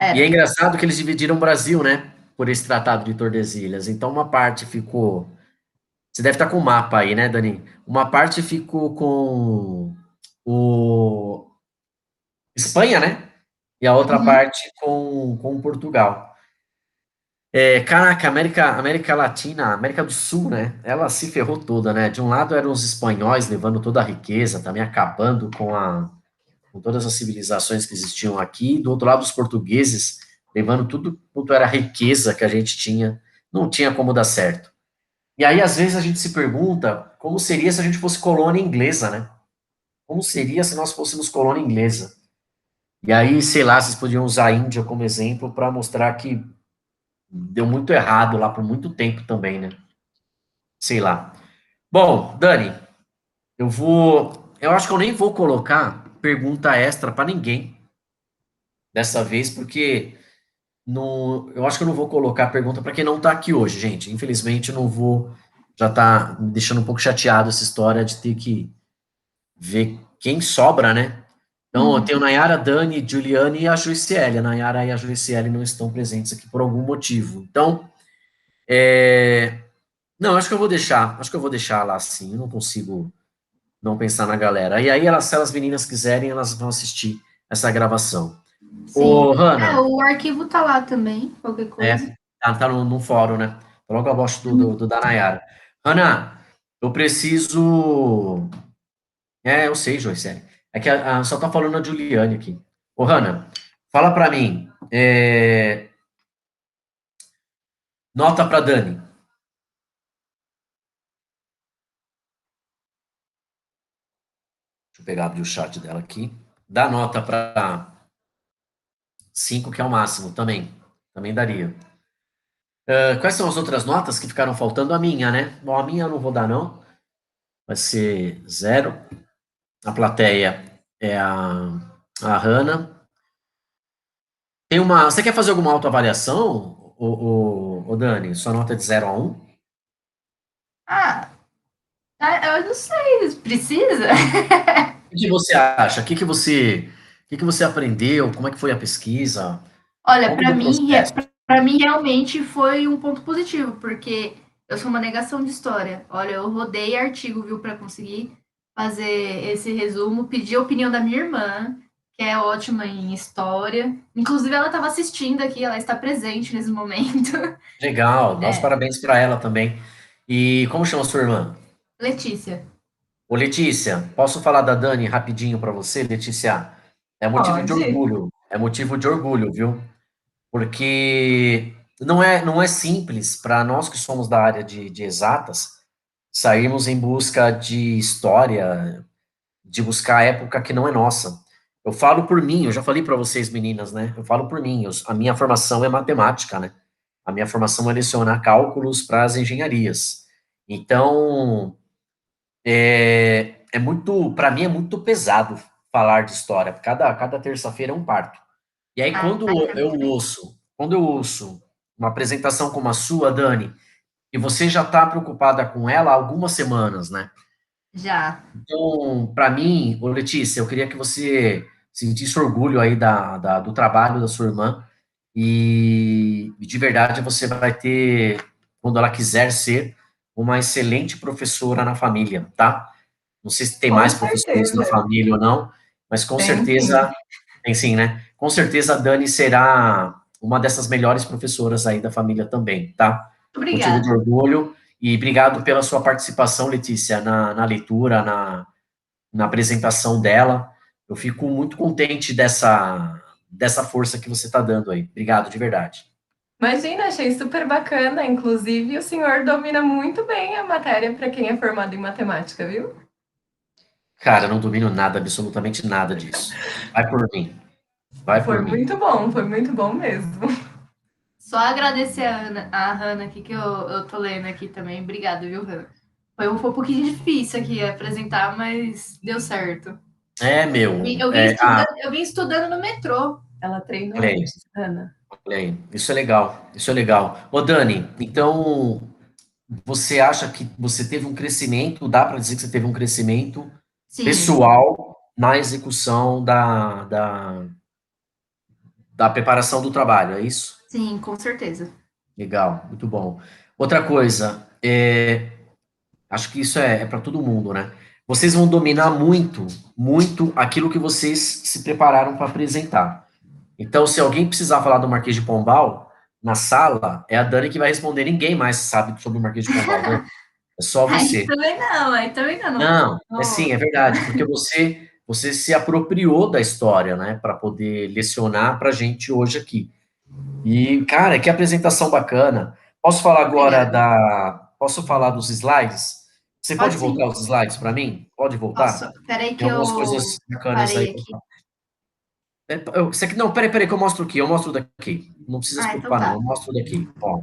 E é Era. engraçado que eles dividiram o Brasil, né? Por esse Tratado de Tordesilhas. Então, uma parte ficou. Você deve estar com o mapa aí, né, Dani? Uma parte ficou com o Espanha, né? E a outra Uhum. parte com Portugal. É, caraca, América Latina, América do Sul, né? Ela se ferrou toda, né? De um lado eram os espanhóis levando toda a riqueza, também acabando com todas as civilizações que existiam aqui, do outro lado os portugueses levando tudo quanto era riqueza que a gente tinha, não tinha como dar certo. E aí, às vezes, a gente se pergunta como seria se a gente fosse colônia inglesa, né? Como seria se nós fôssemos colônia inglesa? E aí, sei lá, vocês podiam usar a Índia como exemplo para mostrar que deu muito errado lá por muito tempo também, né? Sei lá. Bom, Dani, eu acho que eu nem vou colocar pergunta extra para ninguém dessa vez, porque eu acho que eu não vou colocar pergunta para quem não está aqui hoje, gente. Infelizmente, eu não vou. Já está me deixando um pouco chateado essa história de ter que ver quem sobra, né? Então, eu tenho Uhum. Nayara, Dani, Juliane e a Juiciele. A Nayara e a Juiciele não estão presentes aqui por algum motivo. Então, não, acho que eu vou deixar lá assim. Eu não consigo não pensar na galera. E aí, se as meninas quiserem, elas vão assistir essa gravação. Sim. Ô, É, Hanna, o arquivo tá lá também, qualquer coisa. tá no fórum, né? Tá logo abaixo Uhum. do da Nayara. Hanna, eu preciso. Eu sei, Joyce. É que só tá falando a Juliane aqui. Ô, Hanna, fala pra mim. Nota pra Dani. Deixa eu pegar abrir o chat dela aqui. Dá nota pra 5, que é o máximo, também. Também daria. Quais são as outras notas que ficaram faltando? A minha, né? Bom, a minha eu não vou dar, não. Vai ser 0. A plateia é a Hanna. Tem uma. Você quer fazer alguma autoavaliação, ô Dani? Sua nota é de 0 a 1? Ah, eu não sei, precisa? O que você acha? O que você aprendeu? Como é que foi a pesquisa? Olha, Conta do processo. para mim realmente foi um ponto positivo, porque eu sou uma negação de história. Olha, eu rodei artigo, viu, para conseguir fazer esse resumo, pedi a opinião da minha irmã, que é ótima em história. Inclusive, ela estava assistindo aqui, ela está presente nesse momento. Legal, dá os É, parabéns para ela também. E como chama sua irmã? Letícia, Ô, Letícia, posso falar da Dani rapidinho para você, Letícia? É motivo de pode. orgulho, viu? Porque não é simples para nós que somos da área de exatas sairmos em busca de história, de buscar a época que não é nossa. Eu falo por mim, eu já falei para vocês, meninas, né? Eu falo por mim, a minha formação é matemática, né? A minha formação é lecionar cálculos para as engenharias. Então, é muito, para mim é muito pesado falar de história. Cada terça-feira é um parto. E aí Ah, para mim também. quando eu ouço uma apresentação como a sua, Dani, e você já está preocupada com ela há algumas semanas, né? Já. Então, para mim, ô Letícia, eu queria que você sentisse orgulho aí do trabalho da sua irmã e de verdade você vai ter, quando ela quiser ser, uma excelente professora na família, tá? Não sei se tem Com mais professores na certeza. família ou não, mas com Tem sim. certeza, tem sim, né? Com certeza a Dani será uma dessas melhores professoras aí da família também, tá? Motivo de Obrigada. orgulho e obrigado pela sua participação, Letícia, na leitura, na apresentação dela. Eu fico muito contente dessa força que você está dando aí. Obrigado, de verdade. Imagina, achei super bacana. Inclusive, o senhor domina muito bem a matéria para quem é formado em matemática, viu? Cara, eu não domino nada, absolutamente nada disso. Vai por mim. Vai por mim. Foi muito bom mesmo. Só agradecer a Hanna aqui, que eu tô lendo aqui também. Obrigada, viu, Hanna? Foi um pouquinho difícil aqui apresentar, mas deu certo. É, meu. Eu vim estudando no metrô. Ela treinou Olha aí, antes, Ana. olha aí. Isso é legal. Isso é legal. Ô, Dani, então, você acha que você teve um crescimento, dá para dizer que você teve um crescimento Sim, pessoal na execução da preparação do trabalho, é isso? sim, com certeza. Legal, muito bom. Outra coisa, acho que isso é para todo mundo, né? Vocês vão dominar muito, muito aquilo que vocês se prepararam para apresentar. Então, se alguém precisar falar do Marquês de Pombal na sala, é a Dani que vai responder. Ninguém mais sabe sobre o Marquês de Pombal, Dani. É só Aí você. também não, aí também não. Não, é sim, Não. é verdade, porque você se apropriou da história, né, para poder lecionar para a gente hoje aqui. E, cara, que apresentação bacana. Posso falar agora Obrigada. Posso falar dos slides? Você pode Pode sim. voltar os slides para mim? Pode voltar? Posso. Peraí Tem que algumas eu coisas bacanas aí. parei aqui. Você, não, peraí, que eu mostro aqui, eu mostro daqui. Não precisa se Ah, então preocupar, não, tá. eu mostro daqui. Ó,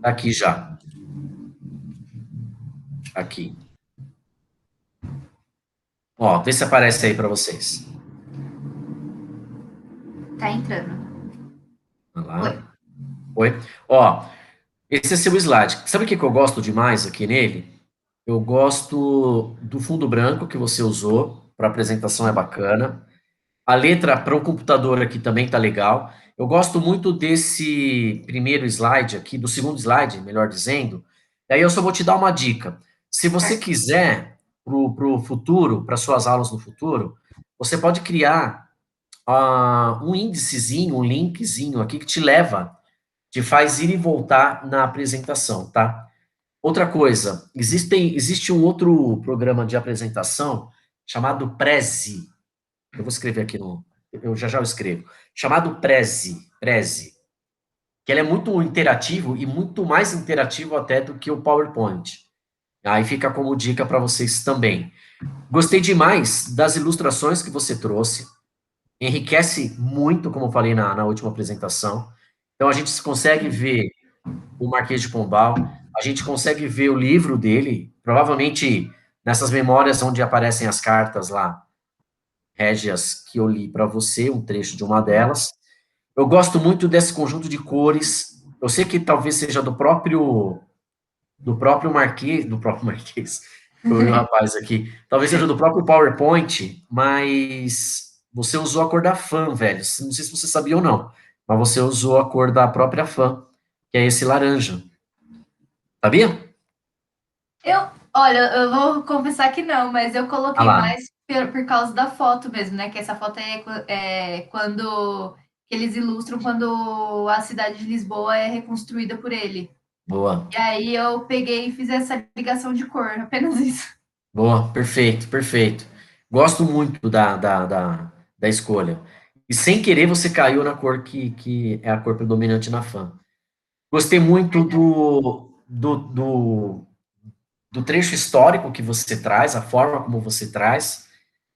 tá aqui já. Aqui. Ó, vê se aparece aí para vocês. Tá entrando. Olha Oi. lá. Oi? Ó, esse é seu slide. Sabe o que que eu gosto demais aqui nele? Eu gosto do fundo branco que você usou, para apresentação é bacana. A letra para o computador aqui também tá legal. Eu gosto muito desse primeiro slide aqui, do segundo slide, melhor dizendo. E aí eu só vou te dar uma dica. Se você Certo. quiser pro futuro, para suas aulas no futuro, você pode criar um índicezinho, um linkzinho aqui que te leva, te faz ir e voltar na apresentação, tá? Outra coisa, existe um outro programa de apresentação chamado Prezi. Eu vou escrever aqui no. Eu já escrevo. Chamado Prezi, que ele é muito interativo e muito mais interativo até do que o PowerPoint. Aí fica como dica para vocês também. Gostei demais das ilustrações que você trouxe. Enriquece muito, como eu falei na última apresentação. Então a gente consegue Sim. ver o Marquês de Pombal, a gente consegue ver o livro dele, provavelmente nessas memórias onde aparecem as cartas lá, régias que eu li para você, um trecho de uma delas. Eu gosto muito desse conjunto de cores. Eu sei que talvez seja do próprio Marquês, eu e o rapaz aqui. Talvez seja do próprio PowerPoint, mas você usou a cor da fã, velho. Não sei se você sabia ou não, mas você usou a cor da própria fã, que é esse laranja. Sabia? Olha, eu vou confessar que não, mas eu Ah coloquei lá. mais por causa da foto mesmo, né? Que essa foto é quando que eles ilustram quando a cidade de Lisboa é reconstruída por ele. Boa. E aí eu peguei e fiz essa ligação de cor, apenas isso. Boa, perfeito, perfeito. Gosto muito da escolha. E sem querer você caiu na cor que é a cor predominante na fã. Gostei muito do trecho histórico que você traz, a forma como você traz.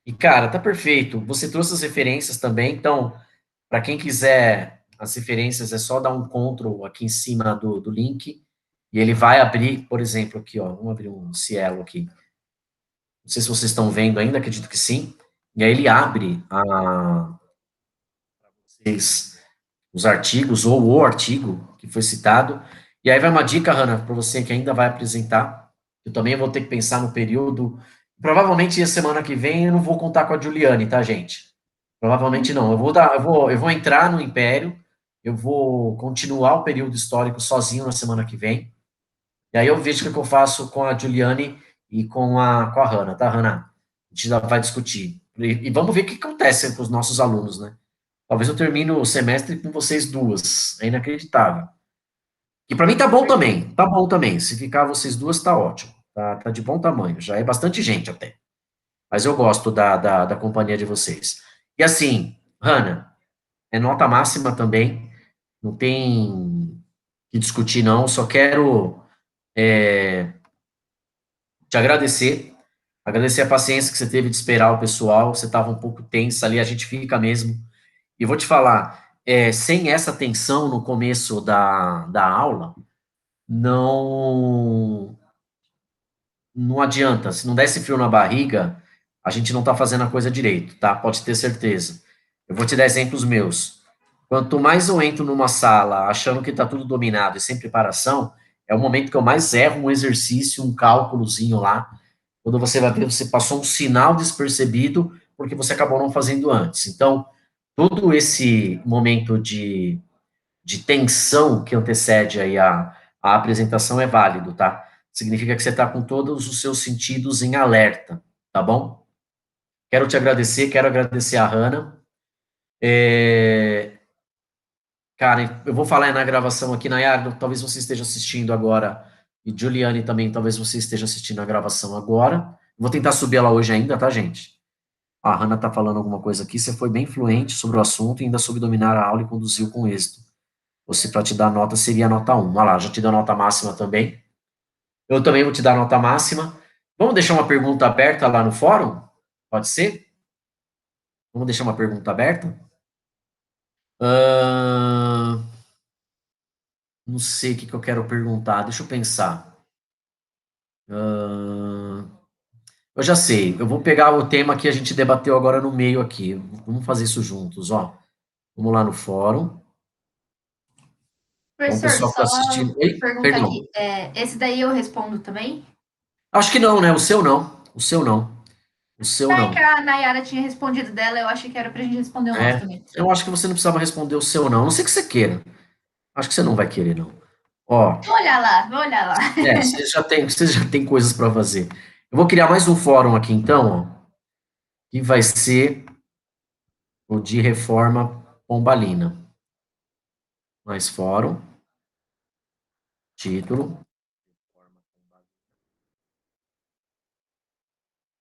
E, cara, tá perfeito. Você trouxe as referências também, então, para quem quiser as referências, é só dar um Ctrl aqui em cima do link, e ele vai abrir, por exemplo, aqui, ó, vamos abrir um Cielo aqui. Não sei se vocês estão vendo ainda, acredito que sim. E aí ele abre os artigos, ou o artigo que foi citado. E aí vai uma dica, Hanna, para você que ainda vai apresentar. Eu também vou ter que pensar no período. Provavelmente a semana que vem eu não vou contar com a Juliane, tá, gente? Provavelmente não. Eu vou entrar no Império, eu vou continuar o período histórico sozinho na semana que vem. E aí eu vejo o que eu faço com a Juliane e com a Hanna, tá, Hanna? A gente já vai discutir. E vamos ver o que acontece com os nossos alunos, né? Talvez eu termine o semestre com vocês duas. É inacreditável. E para mim tá bom também. Tá bom também. Se ficar vocês duas, tá ótimo. Tá de bom tamanho. Já é bastante gente até. Mas eu gosto da companhia de vocês. E assim, Hanna, é nota máxima também. Não tem que discutir, não. Só quero te agradecer. Agradecer a paciência que você teve de esperar o pessoal. Você estava um pouco tensa ali, a gente fica mesmo. E vou te falar, sem essa tensão no começo da aula, não não adianta. Se não der esse frio na barriga, a gente não está fazendo a coisa direito, tá? Pode ter certeza. Eu vou te dar exemplos meus. Quanto mais eu entro numa sala achando que está tudo dominado e sem preparação, É o momento que eu mais erro um exercício, um cálculozinho lá, quando você vai ver, você passou um sinal despercebido, porque você acabou não fazendo antes. Então, todo esse momento de tensão que antecede aí a apresentação é válido, tá? Significa que você está com todos os seus sentidos em alerta, tá bom? Quero te agradecer, quero agradecer a Hanna. Cara, eu vou falar na gravação aqui, Nayara, talvez você esteja assistindo agora, e Juliane também, talvez você esteja assistindo a gravação agora. Vou tentar subir ela hoje ainda, tá, gente? A Hanna tá falando alguma coisa aqui, você foi bem fluente sobre o assunto e ainda soube dominar a aula e conduziu com êxito. Você, para te dar nota, seria nota 1. Olha lá, já te deu nota máxima também. Eu também vou te dar nota máxima. Vamos deixar uma pergunta aberta lá no fórum? Pode ser? Vamos deixar uma pergunta aberta? Não sei o que eu quero perguntar. Deixa eu pensar. Eu já sei. Eu vou pegar o tema que a gente debateu agora no meio aqui. Vamos fazer isso juntos, ó. Vamos lá no fórum. Então, o Professor, pessoal que só está assistindo. Ei, perguntar perdão. aqui. Esse daí eu respondo também? Acho que não, né? O seu não. O seu não. O seu É que não. a Nayara tinha respondido dela, eu achei que era pra gente responder o nosso É. também. Eu acho que você não precisava responder o seu não. A não sei que você queira. Acho que você não vai querer, não. Ó, Vou olhar lá, vou olhar lá. você já tem coisas para fazer. Eu vou criar mais um fórum aqui, então, ó, que vai ser o de reforma pombalina. Mais fórum, título.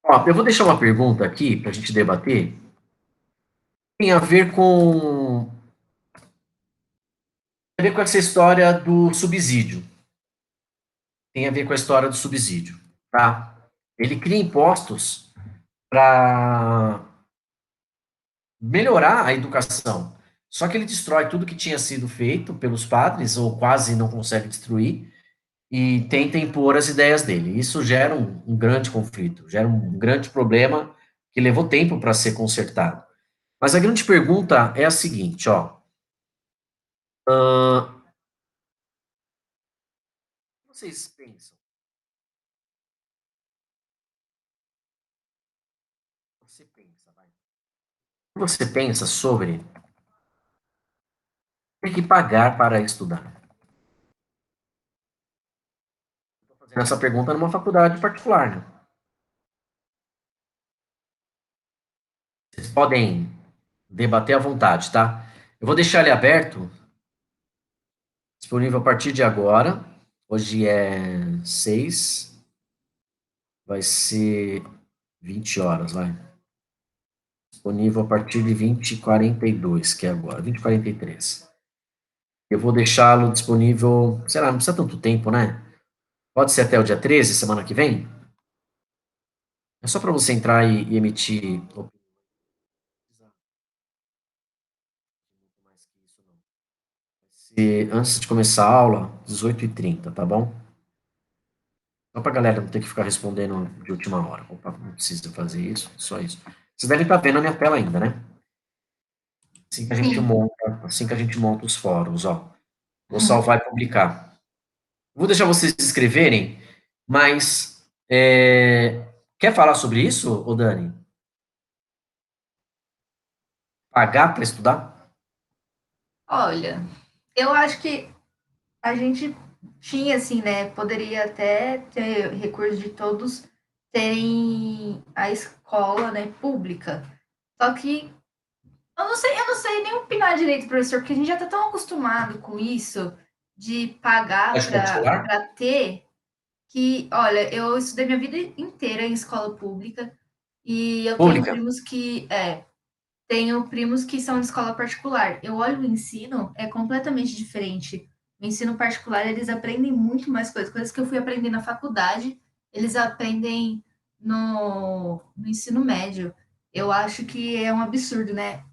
Ó, eu vou deixar uma pergunta aqui para a gente debater. Tem a ver com essa história do subsídio. Tem a ver com a história do subsídio, tá? Ele cria impostos para melhorar a educação. Só que ele destrói tudo que tinha sido feito pelos padres, ou quase não consegue destruir, e tenta impor as ideias dele. Isso gera um grande conflito, gera um grande problema que levou tempo para ser consertado. Mas a grande pergunta é a seguinte, ó. O que vocês pensam? Você pensa, vai. O que você pensa sobre ter que pagar para estudar? Estou fazendo essa pergunta numa faculdade particular, né? Vocês podem debater à vontade, tá? Eu vou deixar ele aberto, disponível a partir de agora. Hoje é 6, vai ser 20 horas, vai. Disponível a partir de 20h42, que é agora, 20h43. Eu vou deixá-lo disponível, sei lá, não precisa tanto tempo, né? Pode ser até o dia 13, semana que vem? É só para você entrar e emitir. Antes de começar a aula, 18h30, tá bom? Só para a galera não ter que ficar respondendo de última hora. Opa, não precisa fazer isso, só isso. Vocês devem estar vendo a minha tela ainda, né? Sim. Assim que a gente monta os fóruns, ó. Vou salvar e publicar. Vou deixar vocês escreverem, mas quer falar sobre isso, ô Dani? Pagar para estudar? Olha, eu acho que a gente tinha, assim, né? Poderia até ter recurso de todos terem a escola, né, pública. Só que eu não sei nem opinar direito, professor, porque a gente já está tão acostumado com isso de pagar Pode particular? para ter que, olha, eu estudei minha vida inteira em escola pública e eu Pública? tenho primos que são de escola particular. Eu olho o ensino, é completamente diferente. O ensino particular, eles aprendem muito mais coisas, coisas que eu fui aprender na faculdade, eles aprendem no ensino médio. Eu acho que é um absurdo, né?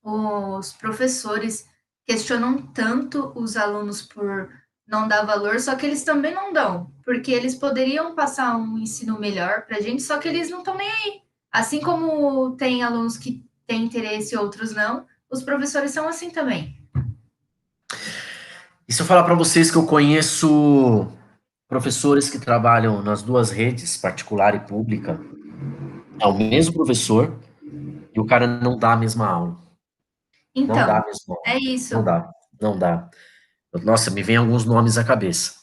Os professores questionam tanto os alunos por não dar valor, só que eles também não dão, porque eles poderiam passar um ensino melhor para a gente, só que eles não estão nem aí. Assim como tem alunos que têm interesse e outros não, os professores são assim também. E se eu falar para vocês que eu conheço professores que trabalham nas duas redes, particular e pública, é o mesmo professor e o cara não dá a mesma aula. Não dá a Então, mesma é aula. Não isso. dá. Não dá. Nossa, me vem alguns nomes à cabeça.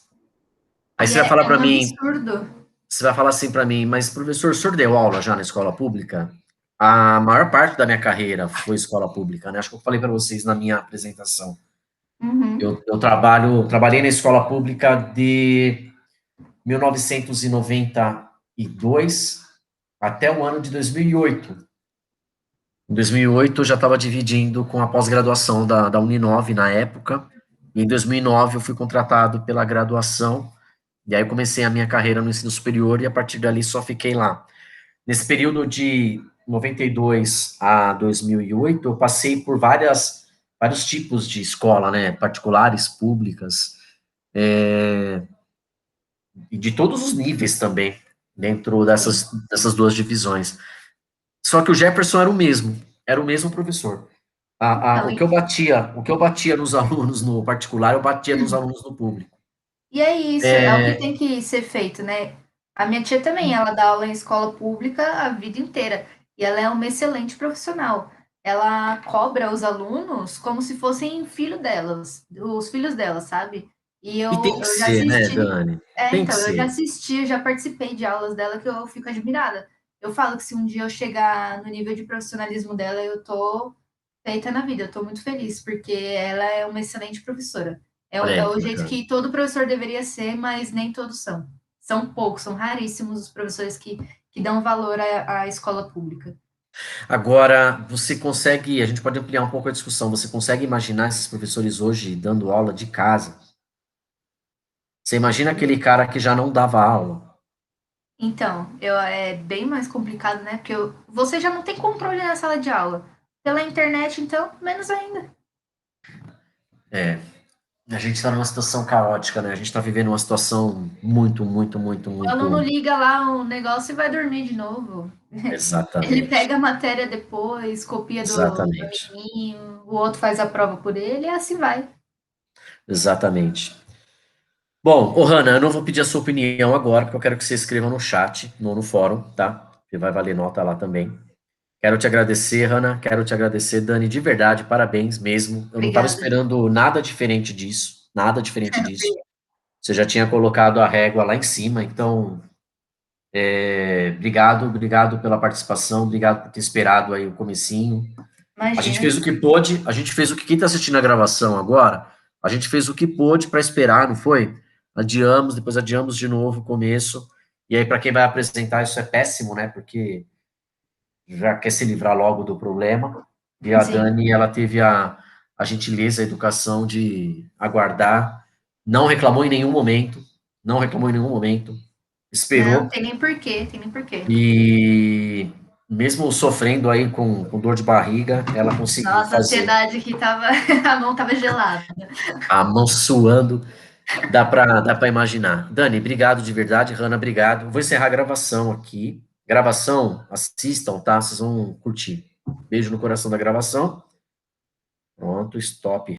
Aí E você vai falar é para um mim, absurdo. você vai falar assim para mim, mas professor, o senhor deu aula já na escola pública? A maior parte da minha carreira foi escola pública, né? Acho que eu falei para vocês na minha apresentação. Uhum. Eu trabalhei na escola pública de 1992 até o ano de 2008. Em 2008, eu já estava dividindo com a pós-graduação da Uninove na época. E em 2009, eu fui contratado pela graduação. E aí, eu comecei a minha carreira no ensino superior e a partir dali só fiquei lá. Nesse período de 92 a 2008, eu passei por vários tipos de escola, né? Particulares, públicas, e de todos os níveis também, dentro Sim. dessas duas divisões. Só que o Jefferson era o mesmo professor. Então, O que eu batia nos alunos no particular, eu batia nos alunos no público. e é isso, é o que tem que ser feito, né? A minha tia também, ela dá aula em escola pública a vida inteira. E ela é uma excelente profissional. Ela cobra os alunos como se fossem filho delas, os filhos dela, sabe? E E tem que eu já ser, né, assisti. Dani? É, Tem que então, eu já ser. assisti, eu já participei de aulas dela que eu fico admirada. Eu falo que se um dia eu chegar no nível de profissionalismo dela, eu tô feita na vida, eu tô muito feliz, porque ela é uma excelente professora. Olha É aí, o que jeito bacana. que todo professor deveria ser, mas nem todos são. São poucos, são raríssimos os professores que dão valor à escola pública. Agora, a gente pode ampliar um pouco a discussão, você consegue imaginar esses professores hoje dando aula de casa? Você imagina aquele cara que já não dava aula? Então, é bem mais complicado, né? Porque você já não tem controle na sala de aula. Pela internet, então, menos ainda. É, a gente está numa situação caótica, né? A gente está vivendo uma situação muito, muito, muito, O aluno muito. liga lá o negócio e vai dormir de novo. Ele Exatamente. pega a matéria depois, copia do Exatamente. amiguinho, o outro faz a prova por ele e assim vai. Exatamente. Bom, ô Hanna, eu não vou pedir a sua opinião agora, porque eu quero que você escreva no chat, no fórum, tá? Que vai valer nota lá também. Quero te agradecer, Hanna, quero te agradecer, Dani, de verdade, parabéns mesmo. Eu não estava Obrigada. esperando nada diferente disso, nada diferente disso. Você já tinha colocado a régua lá em cima, então, obrigado pela participação, obrigado por ter esperado aí o comecinho. A gente Imagina. fez o que pôde, a gente fez o que quem está assistindo a gravação agora, a gente fez o que pôde para esperar, não foi? Adiamos, depois adiamos de novo o começo. E aí, para quem vai apresentar, isso é péssimo, né? Porque já quer se livrar logo do problema. E a Sim. Dani, ela teve a gentileza, a educação de aguardar, não reclamou em nenhum momento, não reclamou em nenhum momento, Não, esperou tem nem porquê, tem nem porquê. e mesmo sofrendo aí com dor de barriga, ela conseguiu Nossa, a fazer. ansiedade que tava, a mão tava gelada. A mão suando, dá para imaginar. Dani, obrigado de verdade. Hanna, obrigado. Vou encerrar a gravação aqui. Gravação, assistam, tá? Vocês vão curtir. Beijo no coração da gravação. Pronto, stop.